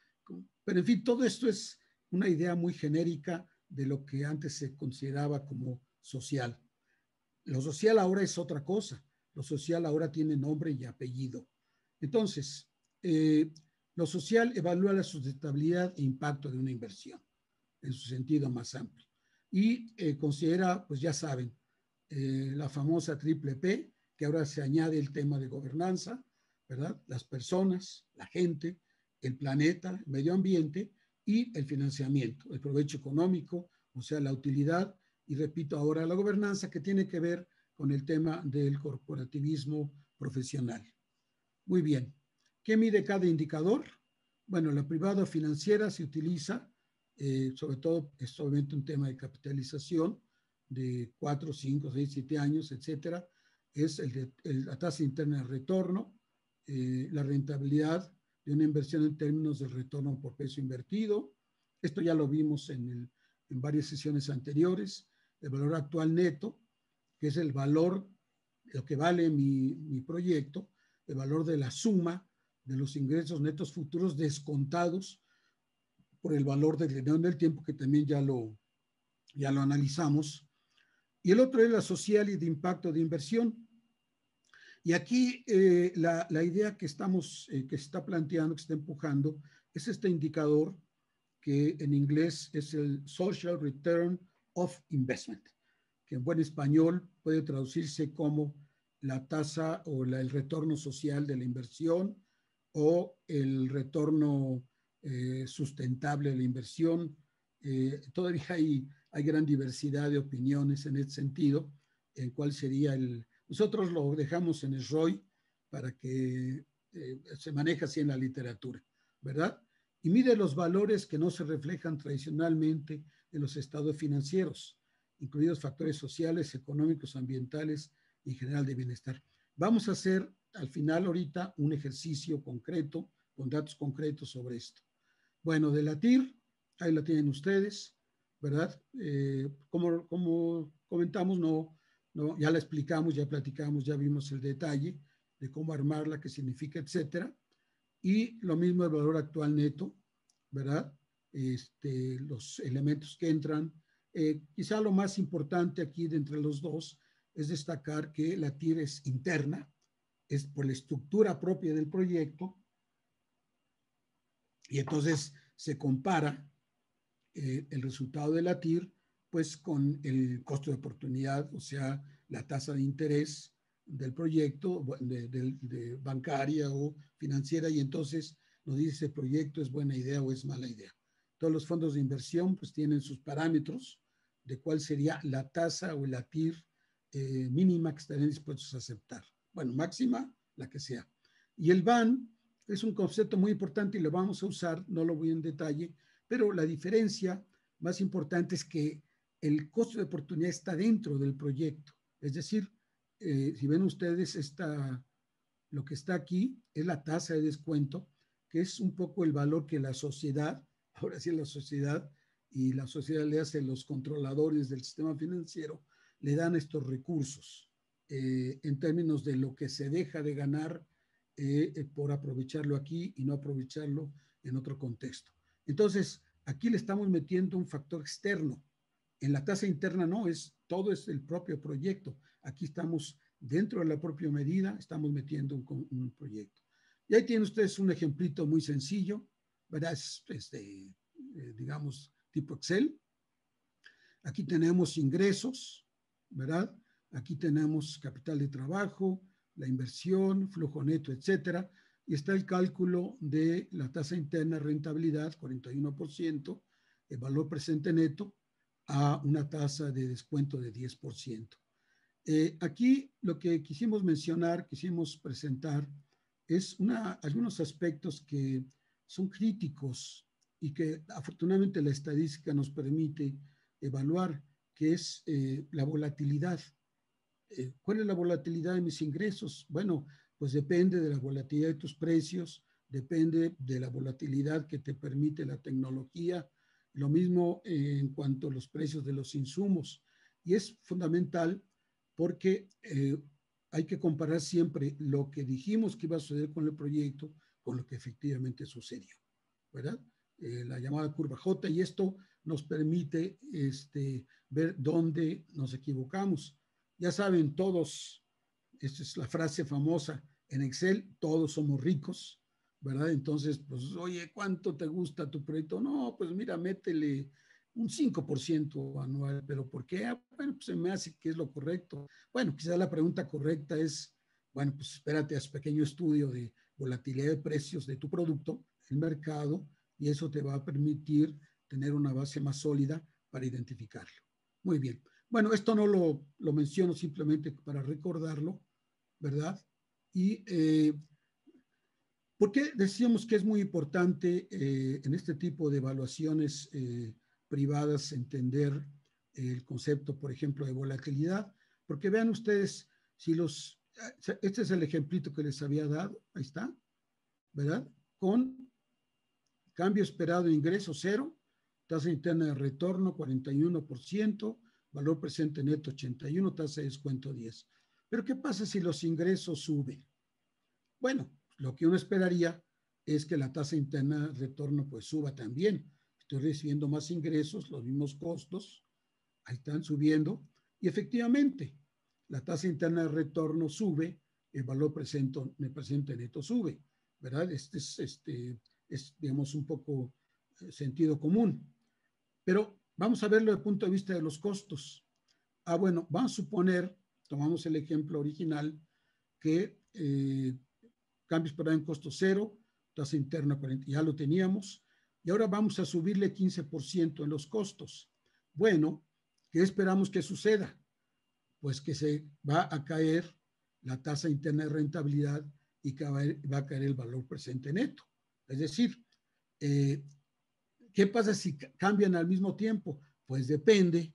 pero en fin, todo esto es una idea muy genérica de lo que antes se consideraba como social. Lo social ahora es otra cosa. Lo social ahora tiene nombre y apellido. Entonces, lo social evalúa la sustentabilidad e impacto de una inversión en su sentido más amplio. Y considera, pues ya saben, la famosa triple P, que ahora se añade el tema de gobernanza, ¿verdad? Las personas, la gente, el planeta, el medio ambiente y el financiamiento, el provecho económico, o sea, la utilidad, y repito ahora la gobernanza, que tiene que ver con el tema del corporativismo profesional. Muy bien. ¿Qué mide cada indicador? Bueno, la privada financiera se utiliza, sobre todo, es obviamente un tema de capitalización de 4, 5, 6, 7 años, etcétera. Es la tasa interna de retorno, la rentabilidad de una inversión en términos del retorno por peso invertido. Esto ya lo vimos en varias sesiones anteriores. El valor actual neto, que es el valor, lo que vale mi proyecto, el valor de la suma de los ingresos netos futuros descontados por el valor del dinero en el tiempo, que también ya lo analizamos. Y el otro es la social y de impacto de inversión. Y aquí la idea que se está planteando, que se está empujando, es este indicador que en inglés es el Social Return of Investment, que en buen español puede traducirse como la tasa o el retorno social de la inversión o el retorno sustentable de la inversión. Todavía hay gran diversidad de opiniones en este sentido, en cuál sería Nosotros lo dejamos en el ROI para que se maneje así en la literatura, ¿verdad? Y mide los valores que no se reflejan tradicionalmente en los estados financieros, incluidos factores sociales, económicos, ambientales y en general de bienestar. Vamos a hacer al final ahorita un ejercicio concreto, con datos concretos sobre esto. Bueno, de la TIR, ahí la tienen ustedes, ¿verdad? Como comentamos, ya la explicamos, ya platicamos, ya vimos el detalle de cómo armarla, qué significa, etcétera. Y lo mismo el valor actual neto, ¿verdad? Los elementos que entran. Quizá lo más importante aquí de entre los dos es destacar que la TIR es interna, es por la estructura propia del proyecto, y entonces se compara el resultado de la TIR pues con el costo de oportunidad, o sea, la tasa de interés del proyecto de bancaria o financiera, y entonces nos dice si el proyecto es buena idea o es mala idea. Todos los fondos de inversión pues tienen sus parámetros de cuál sería la tasa o la TIR mínima que estarían dispuestos a aceptar. Bueno, máxima, la que sea. Y el BAN es un concepto muy importante y lo vamos a usar, no lo voy en detalle, pero la diferencia más importante es que el costo de oportunidad está dentro del proyecto. Es decir, si ven ustedes, lo que está aquí es la tasa de descuento, que es un poco el valor que la sociedad, ahora sí la sociedad, y la sociedad le hace los controladores del sistema financiero, le dan estos recursos en términos de lo que se deja de ganar por aprovecharlo aquí y no aprovecharlo en otro contexto. Entonces, aquí le estamos metiendo un factor externo. En la tasa interna no, todo es el propio proyecto. Aquí estamos dentro de la propia medida, estamos metiendo un proyecto. Y ahí tienen ustedes un ejemplito muy sencillo, ¿verdad? Digamos, tipo Excel. Aquí tenemos ingresos, ¿verdad? Aquí tenemos capital de trabajo, la inversión, flujo neto, etcétera. Y está el cálculo de la tasa interna rentabilidad, 41%, el valor presente neto, a una tasa de descuento de 10%. Aquí lo que quisimos mencionar, quisimos presentar, es algunos aspectos que son críticos y que afortunadamente la estadística nos permite evaluar, que es la volatilidad. ¿Cuál es la volatilidad de mis ingresos? Bueno, pues depende de la volatilidad de tus precios, depende de la volatilidad que te permite la tecnología, lo mismo en cuanto a los precios de los insumos. Y es fundamental porque hay que comparar siempre lo que dijimos que iba a suceder con el proyecto con lo que efectivamente sucedió, ¿verdad? La llamada curva J, y esto nos permite ver dónde nos equivocamos. Ya saben todos, esta es la frase famosa en Excel, todos somos ricos, ¿verdad? Entonces, pues, oye, ¿cuánto te gusta tu proyecto? No, pues mira, métele un 5% anual. ¿Pero por qué? Bueno, pues se me hace que es lo correcto. Bueno, quizás la pregunta correcta es, bueno, pues espérate a ese pequeño estudio de volatilidad de precios de tu producto, el mercado, y eso te va a permitir tener una base más sólida para identificarlo. Muy bien. Bueno, esto no lo menciono simplemente para recordarlo, ¿verdad? Y ¿por qué decíamos que es muy importante en este tipo de evaluaciones privadas entender el concepto, por ejemplo, de volatilidad? Porque vean ustedes, si los, este es el ejemplito que les había dado, ahí está, ¿verdad? Con cambio esperado de ingreso cero, tasa interna de retorno 41%, valor presente neto 81, tasa de descuento 10. Pero ¿qué pasa si los ingresos suben? Bueno, lo que uno esperaría es que la tasa interna de retorno pues suba también. Estoy recibiendo más ingresos, los mismos costos, ahí están subiendo, y efectivamente la tasa interna de retorno sube, el valor presente neto sube, ¿verdad? Es digamos, un poco sentido común. Pero vamos a verlo desde el punto de vista de los costos. Bueno, vamos a suponer, tomamos el ejemplo original, que cambios por en costo cero, tasa interna 40, ya lo teníamos, y ahora vamos a subirle 15% en los costos. Bueno, ¿qué esperamos que suceda? Pues que se va a caer la tasa interna de rentabilidad y que va a caer el valor presente neto. Es decir, ¿qué pasa si cambian al mismo tiempo? Pues depende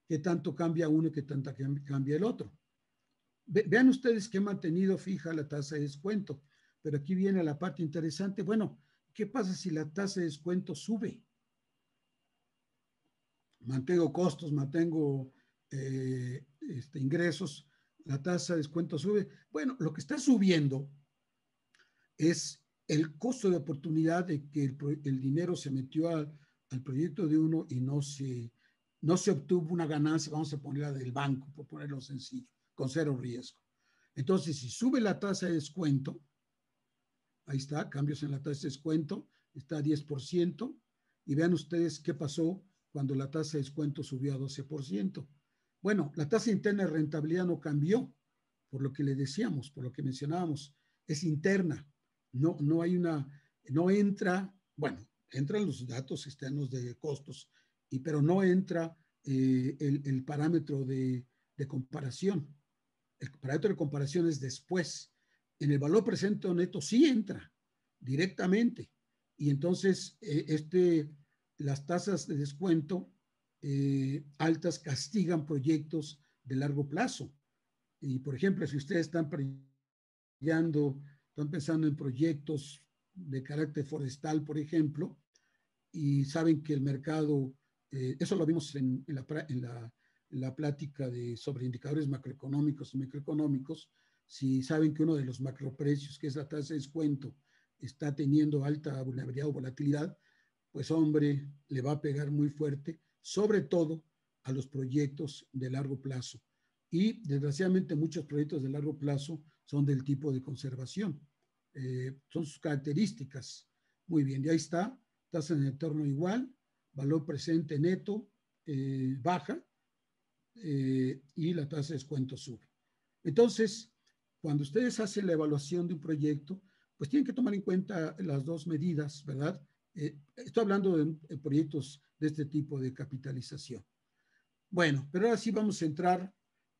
qué tanto cambia uno y qué tanto cambia el otro. Vean ustedes que he mantenido fija la tasa de descuento, pero aquí viene la parte interesante. Bueno, ¿qué pasa si la tasa de descuento sube? Mantengo costos, mantengo ingresos, la tasa de descuento sube. Bueno, lo que está subiendo es el costo de oportunidad de que el dinero se metió al proyecto de uno y no se obtuvo una ganancia, vamos a ponerla del banco, por ponerlo sencillo, con cero riesgo. Entonces, si sube la tasa de descuento, ahí está, cambios en la tasa de descuento, está a 10%, y vean ustedes qué pasó cuando la tasa de descuento subió a 12%. Bueno, la tasa interna de rentabilidad no cambió, por lo que le decíamos, por lo que mencionábamos, es interna, no hay no entra, bueno, entran los datos externos de costos, pero no entra el parámetro de comparación. El parámetro de comparación es después. En el valor presente o neto sí entra directamente. Y entonces las tasas de descuento altas castigan proyectos de largo plazo. Y por ejemplo, si ustedes están pensando en proyectos de carácter forestal, por ejemplo, y saben que el mercado, eso lo vimos en la plática sobre indicadores macroeconómicos y microeconómicos, si saben que uno de los macroprecios, que es la tasa de descuento, está teniendo alta vulnerabilidad o volatilidad, pues hombre, le va a pegar muy fuerte, sobre todo a los proyectos de largo plazo. Y desgraciadamente muchos proyectos de largo plazo son del tipo de conservación. Son sus características. Muy bien, ya está, tasa de retorno igual, valor presente neto baja, y la tasa de descuento sube. Entonces, cuando ustedes hacen la evaluación de un proyecto, pues tienen que tomar en cuenta las dos medidas, ¿verdad? Estoy hablando de proyectos de este tipo de capitalización. Bueno, pero ahora sí vamos a entrar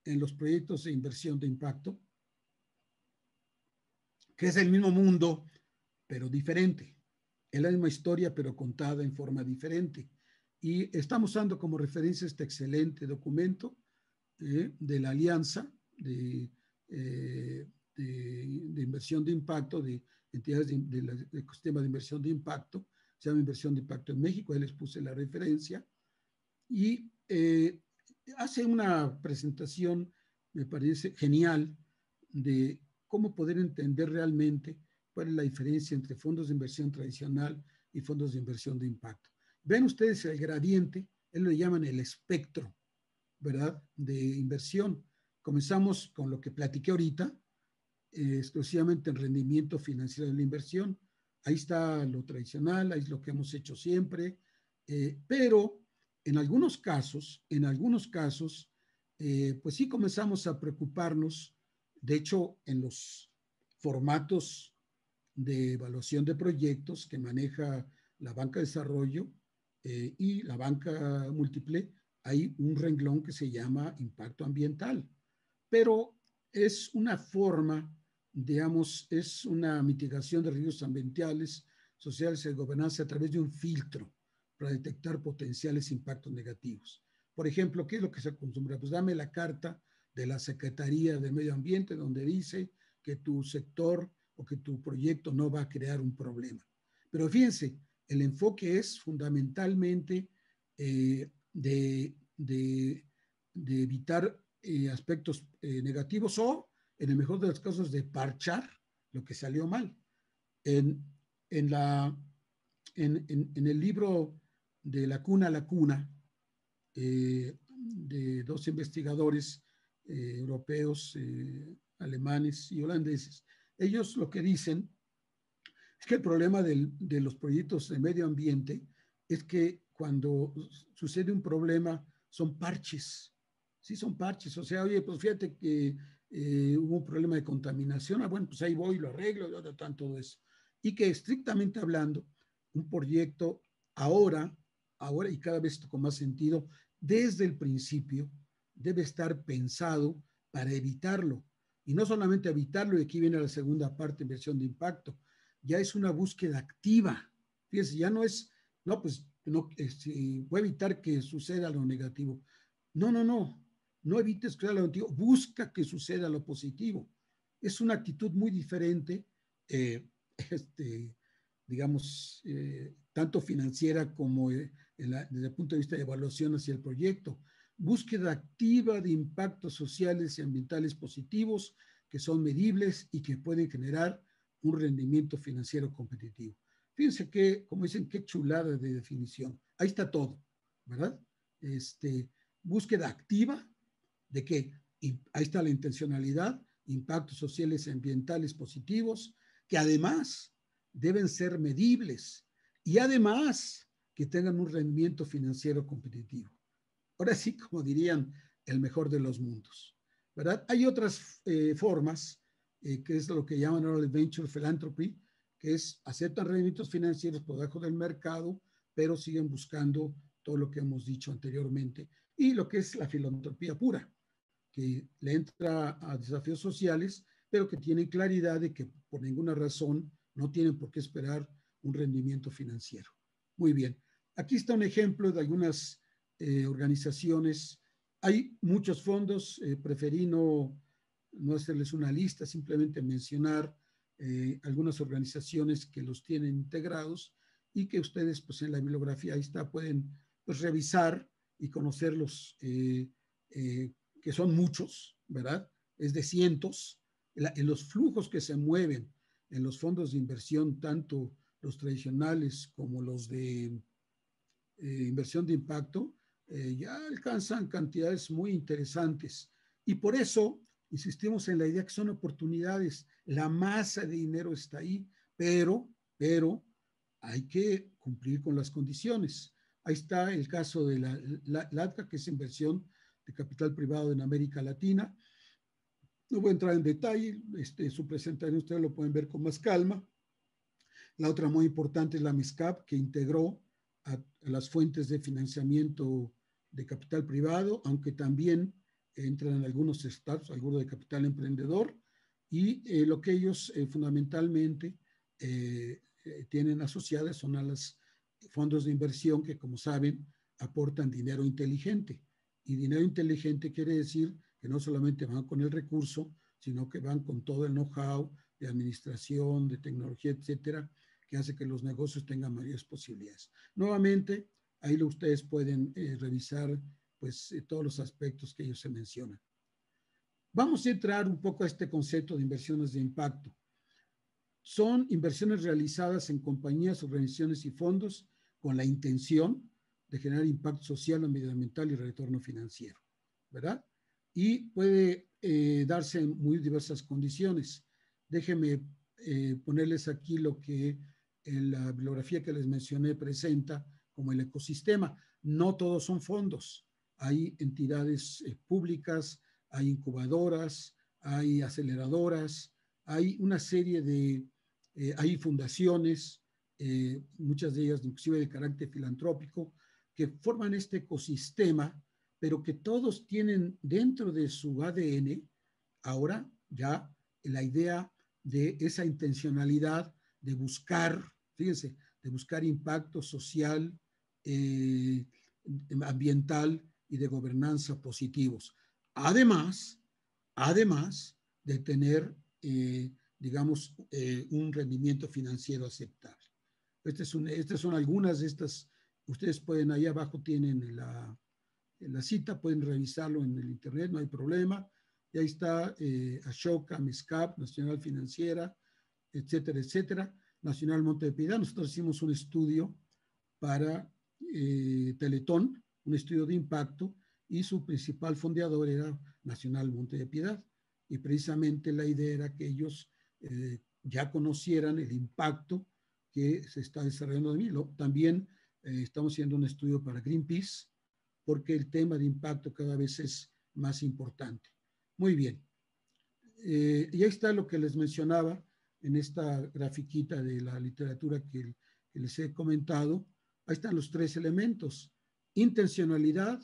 en los proyectos de inversión de impacto, que es el mismo mundo, pero diferente. Es la misma historia, pero contada en forma diferente. Y estamos usando como referencia este excelente documento de la Alianza de Inversión de Impacto, de entidades del ecosistema de inversión de impacto, se llama Inversión de Impacto en México, ahí les puse la referencia, y hace una presentación, me parece genial, de cómo poder entender realmente cuál es la diferencia entre fondos de inversión tradicional y fondos de inversión de impacto. Ven ustedes el gradiente, él lo llaman el espectro, ¿verdad?, de inversión. Comenzamos con lo que platiqué ahorita, exclusivamente en rendimiento financiero de la inversión. Ahí está lo tradicional, ahí es lo que hemos hecho siempre, pero En algunos casos, pues sí comenzamos a preocuparnos. De hecho, en los formatos de evaluación de proyectos que maneja la banca de desarrollo y la banca múltiple, hay un renglón que se llama impacto ambiental, pero es una forma, digamos, es una mitigación de riesgos ambientales, sociales y gobernanza a través de un filtro para detectar potenciales impactos negativos. Por ejemplo, ¿qué es lo que se acostumbra? Pues dame la carta de la Secretaría de Medio Ambiente donde dice que tu sector o que tu proyecto no va a crear un problema. Pero fíjense, el enfoque es fundamentalmente de evitar aspectos negativos o, en el mejor de los casos, de parchar lo que salió mal. En, en, la, en el libro de La Cuna a la Cuna, de dos investigadores europeos, alemanes y holandeses, ellos lo que dicen es que el problema de los proyectos de medio ambiente es que cuando sucede un problema son parches, sí son parches, o sea, oye, pues fíjate que hubo un problema de contaminación, bueno, pues ahí voy, lo arreglo, todo eso. Y que estrictamente hablando, un proyecto ahora y cada vez con más sentido, desde el principio, debe estar pensado para evitarlo. Y no solamente evitarlo, y aquí viene la segunda parte, inversión de impacto, ya es una búsqueda activa. Fíjense, ya no es, no, pues no, voy a evitar que suceda lo negativo. No evites que suceda lo negativo, busca que suceda lo positivo. Es una actitud muy diferente, este, digamos, tanto financiera como desde el punto de vista de evaluación hacia el proyecto. Búsqueda activa de impactos sociales y ambientales positivos que son medibles y que pueden generar un rendimiento financiero competitivo. Fíjense que, como dicen, qué chulada de definición. Ahí está todo, ¿verdad? Búsqueda activa de que ahí está la intencionalidad, impactos sociales y ambientales positivos, que además deben ser medibles y además que tengan un rendimiento financiero competitivo. Ahora sí, como dirían, el mejor de los mundos, ¿verdad? Hay otras formas, que es lo que llaman ahora el venture philanthropy, que es aceptan rendimientos financieros por debajo del mercado, pero siguen buscando todo lo que hemos dicho anteriormente, y lo que es la filantropía pura, que le entra a desafíos sociales, pero que tienen claridad de que por ninguna razón no tienen por qué esperar un rendimiento financiero. Muy bien, aquí está un ejemplo de algunas organizaciones. Hay muchos fondos, preferí no hacerles una lista, simplemente mencionar algunas organizaciones que los tienen integrados y que ustedes pues en la bibliografía ahí está, pueden pues revisar y conocerlos, que son muchos, ¿verdad? Es de cientos, en los flujos que se mueven en los fondos de inversión, tanto los tradicionales como los de inversión de impacto, ya alcanzan cantidades muy interesantes. Y por eso insistimos en la idea que son oportunidades. La masa de dinero está ahí, pero hay que cumplir con las condiciones. Ahí está el caso de la LATCA, que es inversión de capital privado en América Latina. No voy a entrar en detalle, su presentación ustedes lo pueden ver con más calma. La otra muy importante es la MESCAP, que integró a las fuentes de financiamiento de capital privado, aunque también entran en algunos startups, algunos de capital emprendedor, y lo que ellos fundamentalmente tienen asociadas son a los fondos de inversión que, como saben, aportan dinero inteligente. Y dinero inteligente quiere decir que no solamente van con el recurso, sino que van con todo el know-how de administración, de tecnología, etcétera, que hace que los negocios tengan mayores posibilidades. Nuevamente, ahí ustedes pueden revisar pues todos los aspectos que ellos se mencionan. Vamos a entrar un poco a este concepto de inversiones de impacto. Son inversiones realizadas en compañías, organizaciones y fondos con la intención de generar impacto social, medioambiental y retorno financiero, ¿verdad? Y puede darse en muy diversas condiciones. Déjenme ponerles aquí lo que la bibliografía que les mencioné presenta como el ecosistema. No todos son fondos. Hay entidades públicas, hay incubadoras, hay aceleradoras, hay una serie de, hay fundaciones, muchas de ellas inclusive de carácter filantrópico, que forman este ecosistema, pero que todos tienen dentro de su ADN ahora ya la idea de esa intencionalidad de buscar, fíjense, de buscar impacto social, eh, ambiental y de gobernanza positivos. Además, además de tener, digamos, un rendimiento financiero aceptable. Estas son algunas de estas. Ustedes pueden, ahí abajo tienen la cita, pueden revisarlo en el internet, no hay problema. Y ahí está Ashoka, MESCAP, Nacional Financiera, etcétera, etcétera. Nacional Monte de Piedad. Nosotros hicimos un estudio para Teletón, un estudio de impacto, y su principal fondeador era Nacional Monte de Piedad. Y precisamente la idea era que ellos ya conocieran el impacto que se está desarrollando en Milo. También estamos haciendo un estudio para Greenpeace, porque el tema de impacto cada vez es más importante. Muy bien. Y ahí está lo que les mencionaba en esta grafiquita de la literatura que les he comentado. Ahí están los tres elementos: intencionalidad,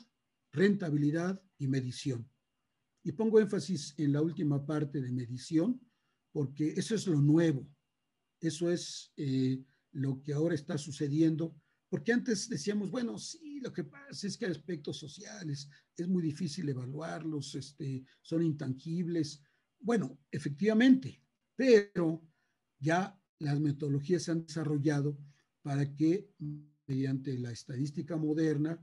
rentabilidad y medición. Y pongo énfasis en la última parte de medición, porque eso es lo nuevo. Eso es lo que ahora está sucediendo, porque antes decíamos, bueno, sí, lo que pasa es que hay aspectos sociales, es muy difícil evaluarlos, son intangibles. Bueno, efectivamente, pero ya las metodologías se han desarrollado para que mediante la estadística moderna,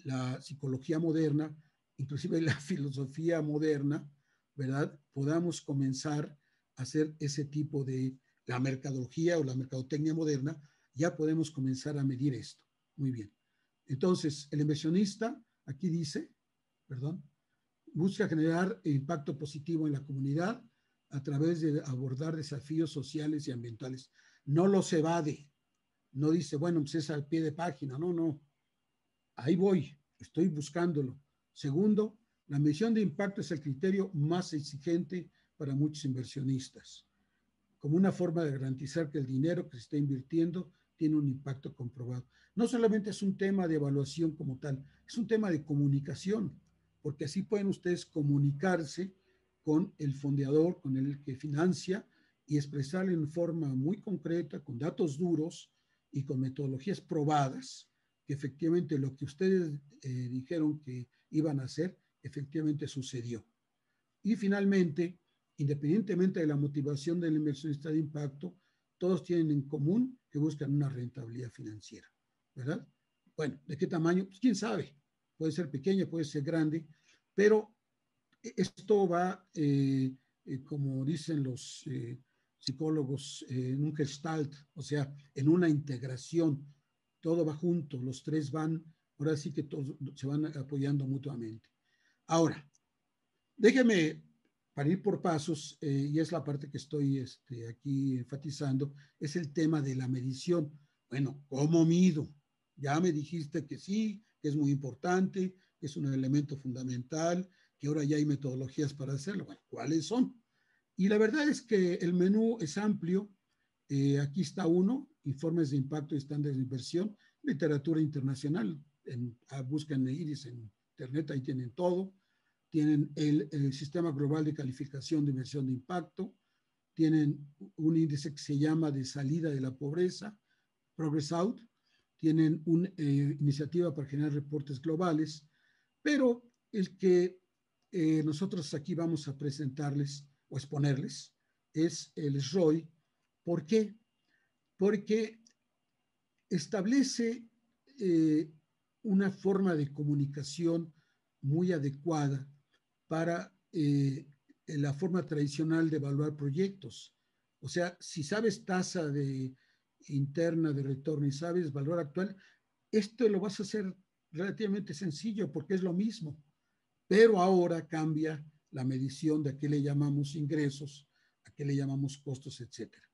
la psicología moderna, inclusive la filosofía moderna, ¿verdad? Podamos comenzar a hacer ese tipo de la mercadología o la mercadotecnia moderna, ya podemos comenzar a medir esto. Muy bien. Entonces, el inversionista, aquí dice, perdón, busca generar impacto positivo en la comunidad a través de abordar desafíos sociales y ambientales. No los evade, no dice, bueno, pues es al pie de página, no, no. Ahí voy, estoy buscándolo. Segundo, la medición de impacto es el criterio más exigente para muchos inversionistas, como una forma de garantizar que el dinero que se está invirtiendo tiene un impacto comprobado. No solamente es un tema de evaluación como tal, es un tema de comunicación, porque así pueden ustedes comunicarse con el fondeador, con el que financia, y expresarle en forma muy concreta, con datos duros y con metodologías probadas, que efectivamente lo que ustedes dijeron que iban a hacer, efectivamente sucedió. Y finalmente, independientemente de la motivación del inversionista de impacto, todos tienen en común que buscan una rentabilidad financiera, ¿verdad? Bueno, ¿de qué tamaño? Pues quién sabe. Puede ser pequeña, puede ser grande, pero esto va, como dicen los psicólogos, en un gestalt, o sea, en una integración. Todo va junto, los tres van, ahora sí que todos se van apoyando mutuamente. Ahora, déjeme, para ir por pasos, y es la parte que estoy aquí enfatizando, es el tema de la medición. Bueno, ¿cómo mido? Ya me dijiste que sí, que es muy importante, que es un elemento fundamental, que ahora ya hay metodologías para hacerlo. Bueno, ¿cuáles son? Y la verdad es que el menú es amplio. Aquí está uno, informes de impacto y estándares de inversión, literatura internacional. Buscan IRIS en internet, ahí tienen todo. Tienen el sistema global de calificación de inversión de impacto, tienen un índice que se llama de salida de la pobreza, Progress Out, tienen una iniciativa para generar reportes globales, pero el que nosotros aquí vamos a presentarles o exponerles es el SROI. ¿Por qué? Porque establece una forma de comunicación muy adecuada para la forma tradicional de evaluar proyectos. O sea, si sabes tasa interna de retorno y sabes valor actual, esto lo vas a hacer relativamente sencillo porque es lo mismo, pero ahora cambia la medición de a qué le llamamos ingresos, a qué le llamamos costos, etcétera.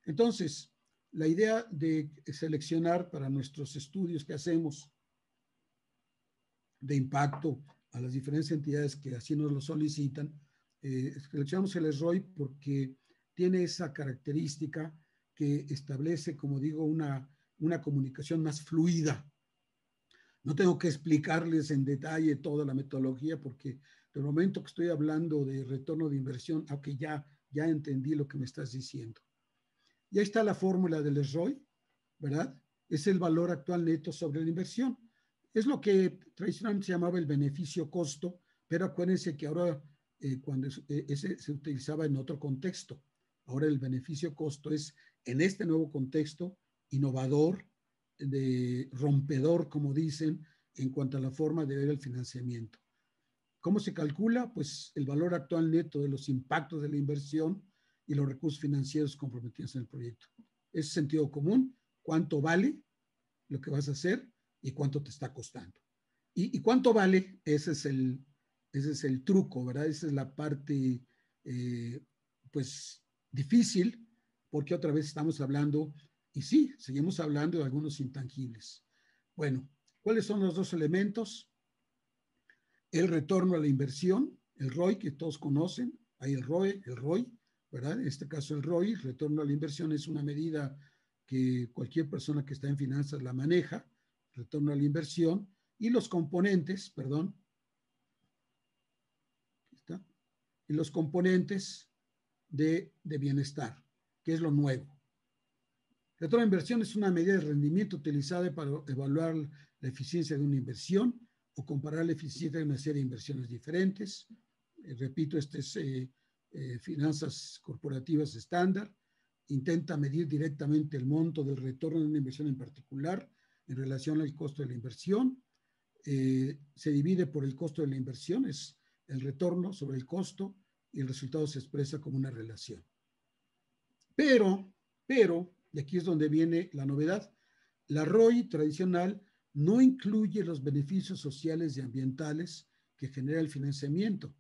Entonces, la idea de seleccionar para nuestros estudios que hacemos de impacto a las diferentes entidades que así nos lo solicitan. Seleccionamos el SROI porque tiene esa característica que establece, como digo, una comunicación más fluida. No tengo que explicarles en detalle toda la metodología porque del momento que estoy hablando de retorno de inversión, aunque ya entendí lo que me estás diciendo. Y ahí está la fórmula del SROI, ¿verdad? Es el valor actual neto sobre la inversión. Es lo que tradicionalmente se llamaba el beneficio-costo, pero acuérdense que ahora cuando ese se utilizaba en otro contexto. Ahora el beneficio-costo es en este nuevo contexto innovador, de rompedor, como dicen, en cuanto a la forma de ver el financiamiento. ¿Cómo se calcula? Pues el valor actual neto de los impactos de la inversión y los recursos financieros comprometidos en el proyecto. Es sentido común, cuánto vale lo que vas a hacer y cuánto te está costando. ¿Y cuánto vale? Ese es el truco, ¿verdad? Esa es la parte, pues, difícil, porque otra vez estamos hablando, y sí, seguimos hablando de algunos intangibles. Bueno, ¿cuáles son los dos elementos? El retorno a la inversión, el ROI, que todos conocen, hay el ROI, ¿verdad? En este caso el ROI, retorno a la inversión, es una medida que cualquier persona que está en finanzas la maneja, retorno a la inversión, y los componentes, perdón, aquí está, y los componentes de bienestar, que es lo nuevo. Retorno a inversión es una medida de rendimiento utilizada para evaluar la eficiencia de una inversión o comparar la eficiencia de una serie de inversiones diferentes. Repito, este es finanzas corporativas estándar. Intenta medir directamente el monto del retorno de una inversión en particular en relación al costo de la inversión. Se divide por el costo de la inversión, es el retorno sobre el costo, y el resultado se expresa como una relación. Pero, y aquí es donde viene la novedad, la ROI tradicional no incluye los beneficios sociales y ambientales que genera el financiamiento,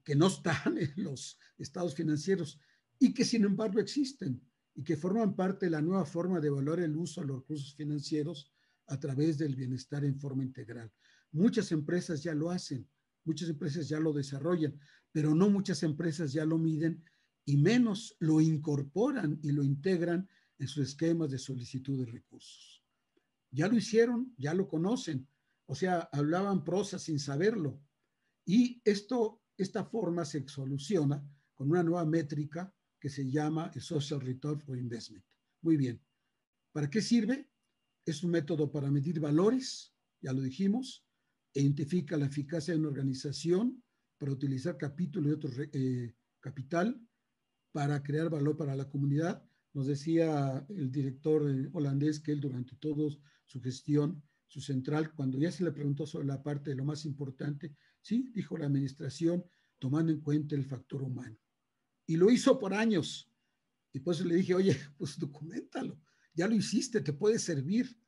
que no están en los estados financieros y que sin embargo existen y que forman parte de la nueva forma de evaluar el uso de los recursos financieros a través del bienestar en forma integral. Muchas empresas ya lo hacen, muchas empresas ya lo desarrollan, pero no muchas empresas ya lo miden y menos lo incorporan y lo integran en sus esquemas de solicitud de recursos. Ya lo hicieron, ya lo conocen, o sea, hablaban prosa sin saberlo. Y esta forma se soluciona con una nueva métrica que se llama el Social Return for Investment. Muy bien. ¿Para qué sirve? Es un método para medir valores, ya lo dijimos, e identifica la eficacia de una organización para utilizar capítulo y otro capital para crear valor para la comunidad. Nos decía el director holandés que él durante toda su gestión, su central, cuando ya se le preguntó sobre la parte de lo más importante, sí, dijo la administración, tomando en cuenta el factor humano. Y lo hizo por años. Y pues le dije, oye, pues documentalo, ya lo hiciste, te puede servir,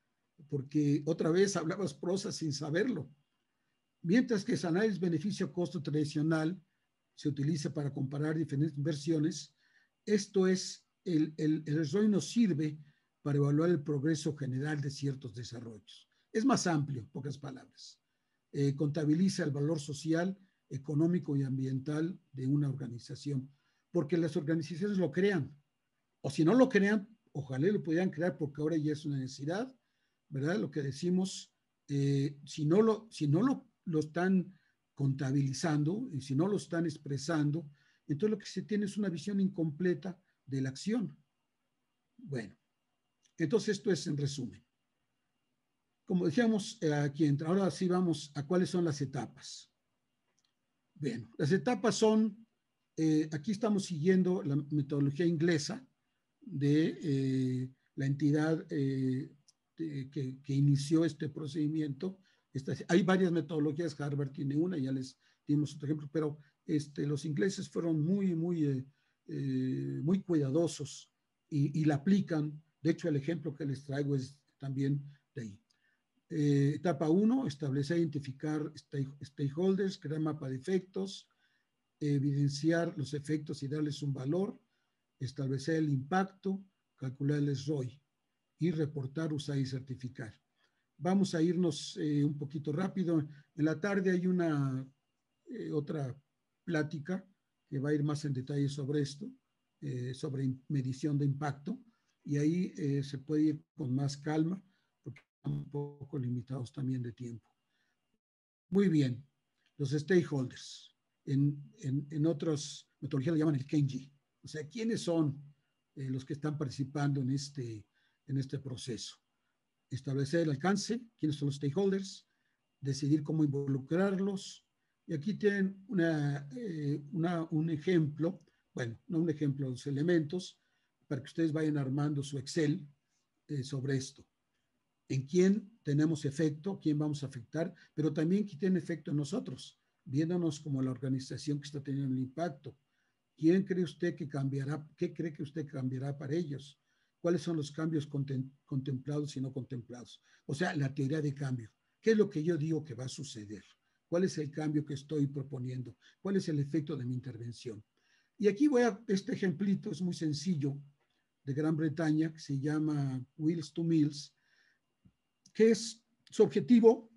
porque otra vez hablabas prosa sin saberlo. Mientras que ese análisis beneficio-costo tradicional se utiliza para comparar diferentes inversiones, esto es, el ROI nos sirve para evaluar el progreso general de ciertos desarrollos. Es más amplio, pocas palabras. Contabiliza el valor social, económico y ambiental de una organización, porque las organizaciones lo crean, o si no lo crean, ojalá lo pudieran crear porque ahora ya es una necesidad, ¿verdad? Lo que decimos, si no lo están contabilizando y si no lo están expresando, entonces lo que se tiene es una visión incompleta de la acción. Bueno, entonces esto es en resumen. Como decíamos aquí, ahora sí vamos a cuáles son las etapas. Bien, las etapas son, aquí estamos siguiendo la metodología inglesa de la entidad que inició este procedimiento. Hay varias metodologías, Harvard tiene una, ya les dimos otro ejemplo, pero los ingleses fueron muy cuidadosos y la aplican. De hecho, el ejemplo que les traigo es también de ahí. Etapa 1, establecer e identificar stakeholders, crear mapa de efectos, evidenciar los efectos y darles un valor, establecer el impacto, calcular el ROI y reportar, usar y certificar. Vamos a irnos un poquito rápido. En la tarde hay una otra plática que va a ir más en detalle sobre esto, sobre medición de impacto, y ahí se puede ir con más calma, porque estamos un poco limitados también de tiempo. Muy bien, los stakeholders. En otras metodologías lo llaman el KENJI. O sea, ¿quiénes son los que están participando en este proceso? Establecer el alcance, quiénes son los stakeholders, decidir cómo involucrarlos. Y aquí tienen un ejemplo, bueno, no un ejemplo, los elementos, para que ustedes vayan armando su Excel sobre esto. En quién tenemos efecto, quién vamos a afectar, pero también quién tiene efecto en nosotros, viéndonos como la organización que está teniendo el impacto. ¿Quién cree usted que cambiará? ¿Qué cree que usted cambiará para ellos? ¿Cuáles son los cambios contemplados y no contemplados? O sea, la teoría de cambio. ¿Qué es lo que yo digo que va a suceder? ¿Cuál es el cambio que estoy proponiendo? ¿Cuál es el efecto de mi intervención? Y aquí este ejemplito es muy sencillo, de Gran Bretaña, que se llama Wheels to Meals, que es su objetivo,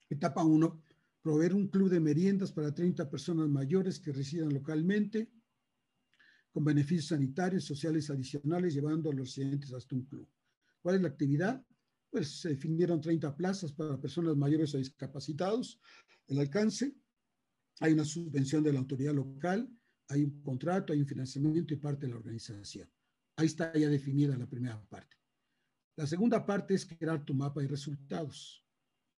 etapa 1, proveer un club de meriendas para 30 personas mayores que residan localmente, con beneficios sanitarios y sociales adicionales, llevando a los residentes hasta un club. ¿Cuál es la actividad? Pues se definieron 30 plazas para personas mayores o discapacitados. El alcance, hay una subvención de la autoridad local, hay un contrato, hay un financiamiento y parte de la organización. Ahí está ya definida la primera parte. La segunda parte es crear tu mapa de resultados.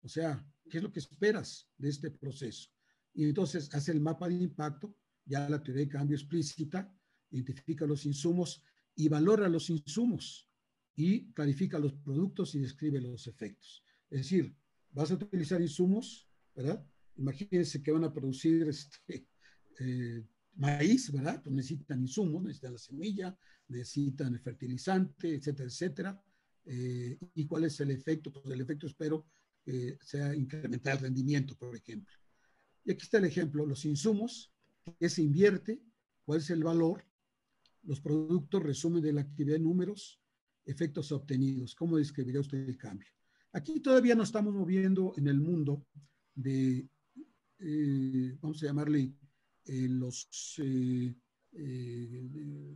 O sea, ¿qué es lo que esperas de este proceso? Y entonces hace el mapa de impacto, ya la teoría de cambio explícita, identifica los insumos y valora los insumos y clarifica los productos y describe los efectos. Es decir, vas a utilizar insumos, ¿verdad? Imagínense que van a producir maíz, ¿verdad? Pues necesitan insumos, necesitan la semilla, necesitan el fertilizante, etcétera, etcétera. ¿Y cuál es el efecto? Pues el efecto espero sea incrementar el rendimiento, por ejemplo. Y aquí está el ejemplo, los insumos, qué se invierte, cuál es el valor, los productos, resumen de la actividad de números, efectos obtenidos, cómo describiría usted el cambio. Aquí todavía nos estamos moviendo en el mundo de, vamos a llamarle, los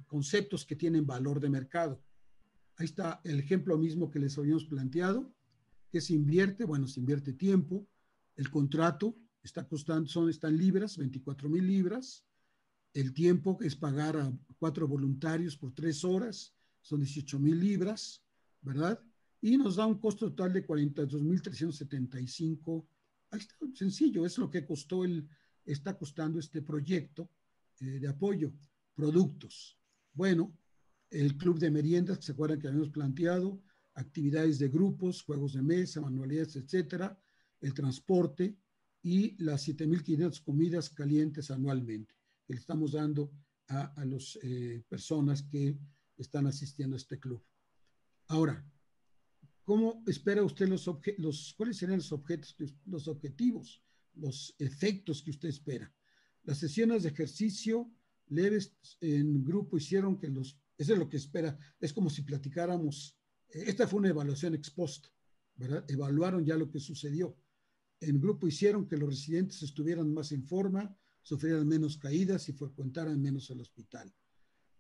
conceptos que tienen valor de mercado. Ahí está el ejemplo mismo que les habíamos planteado. ¿Qué se invierte? Bueno, se invierte tiempo. El contrato está costando, están libras, 24,000 libras. El tiempo es pagar a 4 voluntarios por 3 horas, son 18,000 libras, ¿verdad? Y nos da un costo total de 42,375. Ahí está, sencillo, es lo que está costando este proyecto de apoyo. Productos. Bueno, el club de meriendas, que se acuerdan que habíamos planteado, actividades de grupos, juegos de mesa, manualidades, etcétera, el transporte y las 7,500 comidas calientes anualmente que le estamos dando a las personas que están asistiendo a este club. Ahora, ¿cómo espera usted cuáles serían los objetivos, los efectos que usted espera? Las sesiones de ejercicio leves en grupo hicieron que eso es lo que espera, es como si platicáramos, esta fue una evaluación ex post, ¿verdad? Evaluaron ya lo que sucedió. En grupo hicieron que los residentes estuvieran más en forma, sufrieran menos caídas y frecuentaran menos el hospital.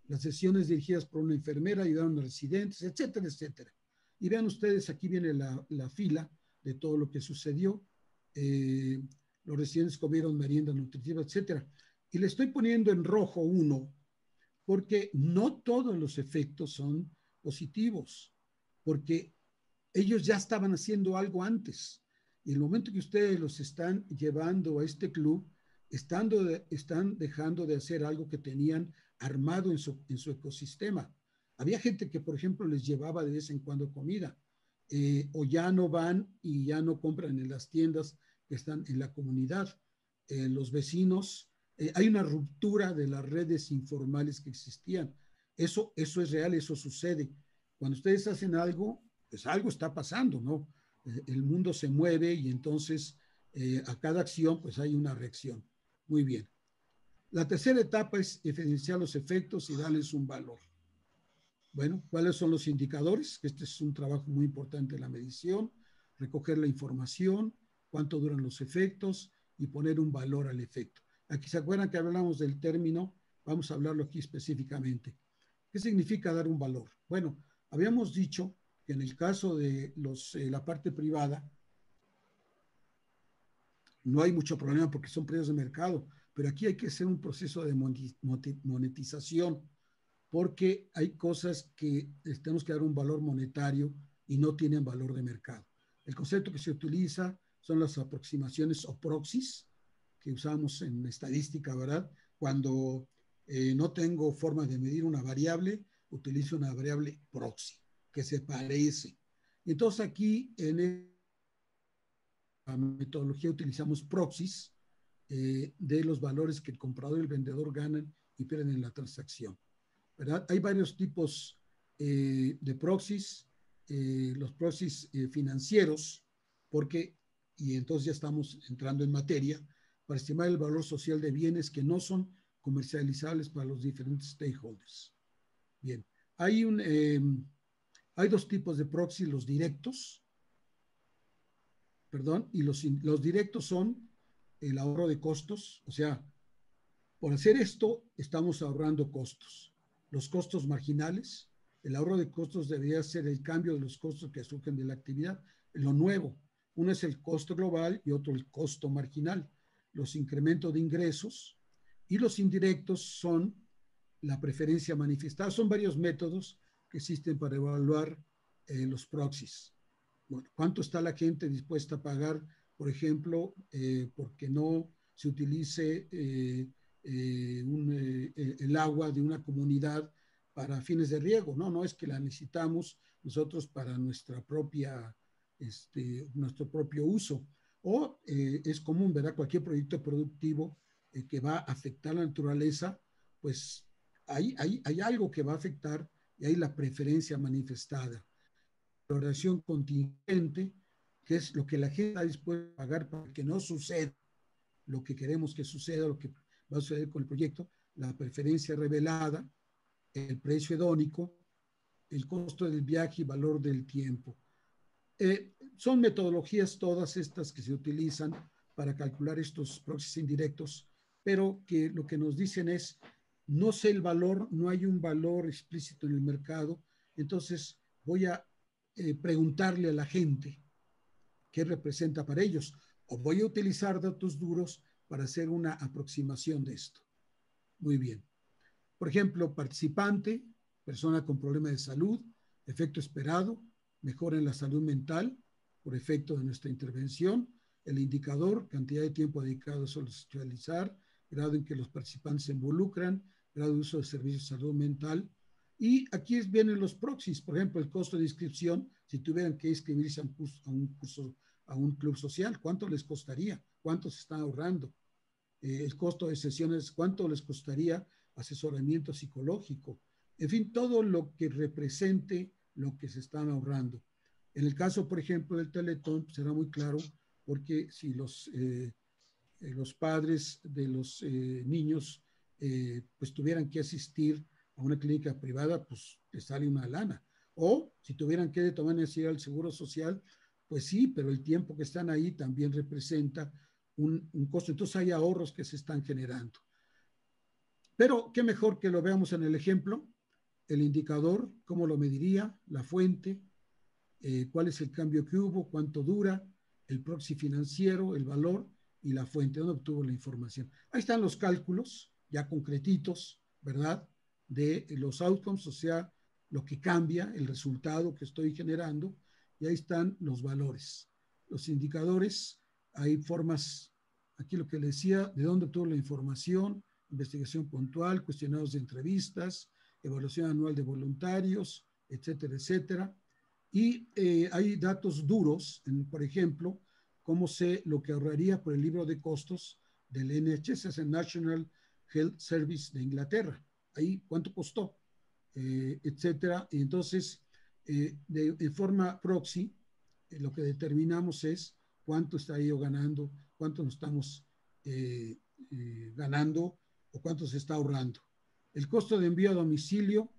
Las sesiones dirigidas por una enfermera ayudaron a residentes, etcétera, etcétera. Y vean ustedes, aquí viene la fila de todo lo que sucedió. Los residentes comieron merienda nutritiva, etcétera. Y le estoy poniendo en rojo 1, porque no todos los efectos son positivos, porque ellos ya estaban haciendo algo antes. Y el momento que ustedes los están llevando a este club, están dejando de hacer algo que tenían armado en su ecosistema. Había gente que, por ejemplo, les llevaba de vez en cuando comida, o ya no van y ya no compran en las tiendas que están en la comunidad. Los vecinos, hay una ruptura de las redes informales que existían. Eso es real, eso sucede. Cuando ustedes hacen algo, pues algo está pasando, ¿no? El mundo se mueve y entonces a cada acción pues hay una reacción. Muy bien. La tercera etapa es evidenciar los efectos y darles un valor. Bueno, ¿cuáles son los indicadores? Este es un trabajo muy importante en la medición. recoger la información, cuánto duran los efectos y poner un valor al efecto. Aquí se acuerdan que hablamos del término, vamos a hablarlo aquí específicamente. ¿Qué significa dar un valor? Bueno, habíamos dicho que en el caso de la parte privada no hay mucho problema porque son precios de mercado, pero aquí hay que hacer un proceso de monetización porque hay cosas que tenemos que dar un valor monetario y no tienen valor de mercado. El concepto que se utiliza son las aproximaciones o proxies que usamos en estadística, ¿verdad? Cuando no tengo forma de medir una variable, utilizo una variable proxy que se parece. Y entonces aquí en la metodología utilizamos proxies de los valores que el comprador y el vendedor ganan y pierden en la transacción, ¿verdad? Hay varios tipos de proxies, los proxies financieros, porque, y entonces ya estamos entrando en materia, para estimar el valor social de bienes que no son comercializables para los diferentes stakeholders. Bien, hay dos tipos de proxies, los directos, perdón, y los directos son el ahorro de costos, o sea, por hacer esto estamos ahorrando costos. Los costos marginales, el ahorro de costos debería ser el cambio de los costos que surgen de la actividad, lo nuevo. Uno es el costo global y otro el costo marginal. Los incrementos de ingresos y los indirectos son la preferencia manifestada. Son varios métodos que existen para evaluar los proxies. Bueno, ¿cuánto está la gente dispuesta a pagar, por ejemplo, porque no se utilice el agua de una comunidad para fines de riego? No, no es que la necesitamos nosotros para nuestro propio uso. O es común, ¿verdad? Cualquier proyecto productivo que va a afectar la naturaleza, pues hay algo que va a afectar y hay la preferencia manifestada. Valoración contingente, que es lo que la gente está dispuesta a pagar para que no suceda lo que queremos que suceda, lo que va a suceder con el proyecto, la preferencia revelada, el precio hedónico, el costo del viaje y valor del tiempo. Son metodologías todas estas que se utilizan para calcular estos proxies indirectos, pero que lo que nos dicen es, no sé el valor, no hay un valor explícito en el mercado, entonces voy a preguntarle a la gente qué representa para ellos, o voy a utilizar datos duros para hacer una aproximación de esto. Muy bien. Por ejemplo, participante, persona con problema de salud, efecto esperado, mejora en la salud mental por efecto de nuestra intervención, el indicador, cantidad de tiempo dedicado a socializar, grado en que los participantes se involucran, grado de uso de servicios de salud mental. Y aquí vienen los proxies, por ejemplo, el costo de inscripción, si tuvieran que inscribirse a un club social, ¿cuánto les costaría? ¿Cuánto se están ahorrando? El costo de sesiones, ¿cuánto les costaría asesoramiento psicológico? En fin, todo lo que represente lo que se están ahorrando. En el caso, por ejemplo, del Teletón, será muy claro, porque si los padres de los niños pues tuvieran que asistir a una clínica privada, pues les sale una lana. O si tuvieran que de tomar necesidad el seguro social, pues sí, pero el tiempo que están ahí también representa un costo. Entonces hay ahorros que se están generando. Pero qué mejor que lo veamos en el ejemplo, el indicador, cómo lo mediría, la fuente, cuál es el cambio que hubo, cuánto dura, el proxy financiero, el valor y la fuente, donde obtuvo la información. Ahí están los cálculos ya concretitos, ¿verdad? De los outcomes, o sea, lo que cambia, el resultado que estoy generando, y ahí están los valores. Los indicadores, hay formas, aquí lo que le decía, de dónde obtuvo la información, investigación puntual, cuestionarios de entrevistas, evaluación anual de voluntarios, etcétera, etcétera. Y hay datos duros, por ejemplo, cómo sé lo que ahorraría por el libro de costos del NHS, es el National Health Service de Inglaterra. Ahí, ¿cuánto costó? Etcétera. Y entonces, de forma proxy, lo que determinamos es cuánto está yo ganando, cuánto nos estamos ganando o cuánto se está ahorrando. El costo de envío a domicilio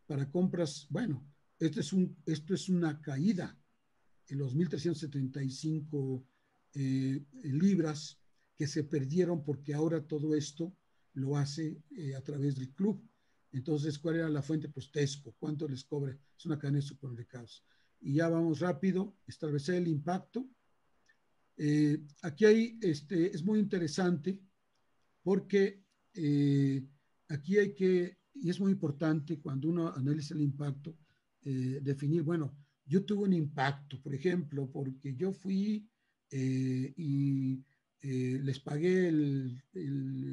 para compras, bueno, esto es una caída los 1.375 libras que se perdieron porque ahora todo esto lo hace a través del club. Entonces, ¿cuál era la fuente? Pues Tesco. ¿Cuánto les cobra? Es una cadena de supermercados. Y ya vamos rápido, establecer el impacto. Aquí hay, es muy interesante porque aquí hay que, y es muy importante cuando uno analiza el impacto, definir, bueno, yo tuve un impacto, por ejemplo, porque yo fui y les pagué el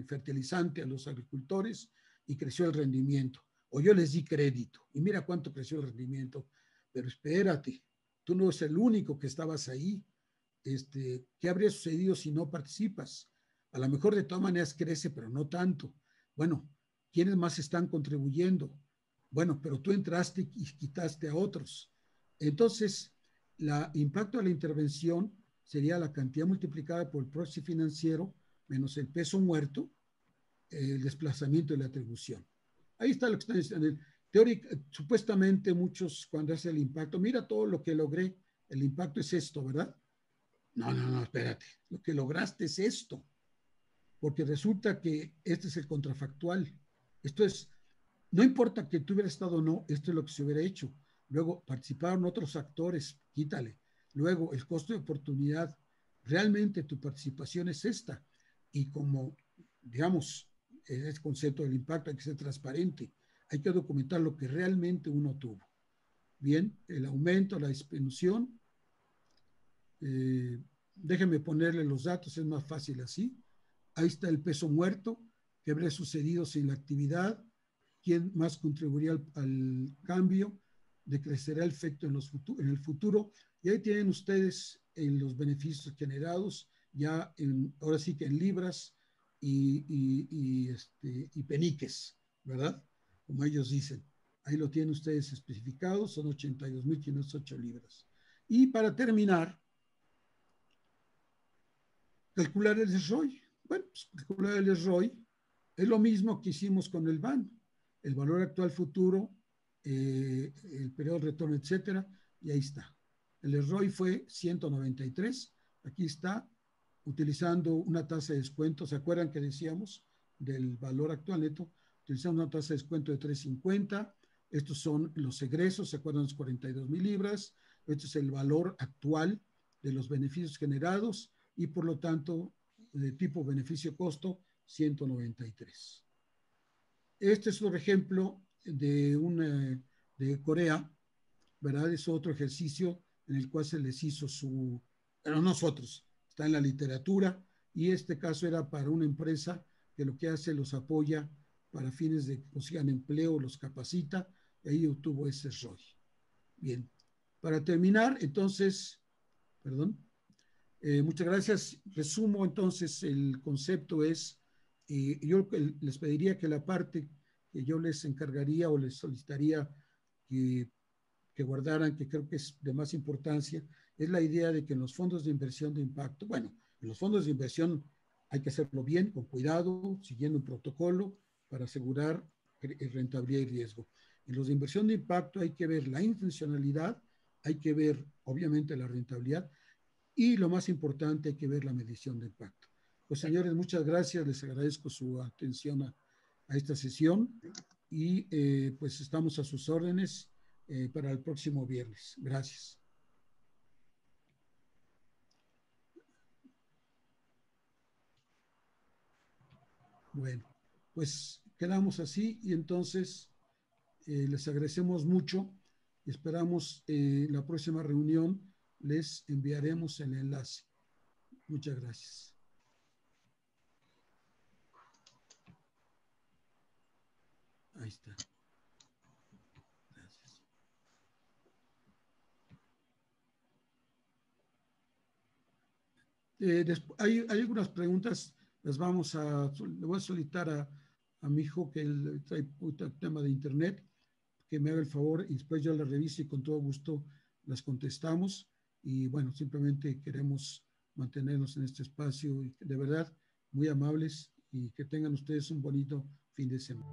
fertilizante a los agricultores y creció el rendimiento. O yo les di crédito y mira cuánto creció el rendimiento. Pero espérate, tú no eres el único que estabas ahí. ¿Qué habría sucedido si no participas? A lo mejor de todas maneras crece, pero no tanto. Bueno, ¿quiénes más están contribuyendo? Bueno, pero tú entraste y quitaste a otros. Entonces, el impacto de la intervención sería la cantidad multiplicada por el proxy financiero menos el peso muerto, el desplazamiento y la atribución. Ahí está lo que están diciendo. Teórica, supuestamente muchos cuando hacen el impacto, mira todo lo que logré, el impacto es esto, ¿verdad? No, espérate, lo que lograste es esto, porque resulta que este es el contrafactual. Esto es, no importa que tú hubieras estado o no, esto es lo que se hubiera hecho. Luego participaron otros actores, quítale. Luego el costo de oportunidad, realmente tu participación es esta. Y como, digamos, el concepto del impacto hay que ser transparente, hay que documentar lo que realmente uno tuvo. Bien, el aumento, la disminución, déjenme ponerle los datos, es más fácil así. Ahí está el peso muerto, qué habría sucedido sin la actividad, quién más contribuiría al cambio, decrecerá el efecto en el futuro. Y ahí tienen ustedes los beneficios generados, ya ahora sí que en libras y peniques, ¿verdad? Como ellos dicen. Ahí lo tienen ustedes especificados, son 82.508 libras. Y para terminar, calcular el ROI. Bueno, pues calcular el ROI es lo mismo que hicimos con el BAN, el valor actual futuro, el periodo de retorno, etcétera, y ahí está. El ROI fue 193, aquí está, utilizando una tasa de descuento, ¿se acuerdan que decíamos del valor actual neto? Utilizando una tasa de descuento de 3.50, estos son los egresos, ¿se acuerdan? Los 42.000 libras, este es el valor actual de los beneficios generados, y por lo tanto, de tipo beneficio-costo, 193. Este es otro ejemplo de Corea, ¿verdad? Es otro ejercicio en el cual se les hizo pero nosotros, está en la literatura, y este caso era para una empresa que lo que hace los apoya para fines de que consigan empleo, los capacita, y ahí obtuvo ese ROI. Bien, para terminar, entonces, perdón. Muchas gracias. Resumo entonces, el concepto es, yo les pediría que la parte que yo les encargaría o les solicitaría que guardaran, que creo que es de más importancia, es la idea de que en los fondos de inversión de impacto, bueno, en los fondos de inversión hay que hacerlo bien, con cuidado, siguiendo un protocolo para asegurar rentabilidad y riesgo. En los de inversión de impacto hay que ver la intencionalidad, hay que ver obviamente la rentabilidad, y lo más importante, hay que ver la medición de impacto. Pues señores, muchas gracias, les agradezco su atención a esta sesión y pues estamos a sus órdenes para el próximo viernes. Gracias. Bueno, pues quedamos así y entonces les agradecemos mucho y esperamos la próxima reunión les enviaremos el enlace. Muchas gracias. Ahí está. Gracias. Hay algunas preguntas, le voy a solicitar a mi hijo que él trae tema de internet, que me haga el favor y después yo las reviso y con todo gusto las contestamos. Y bueno, simplemente queremos mantenernos en este espacio y de verdad muy amables y que tengan ustedes un bonito fin de semana.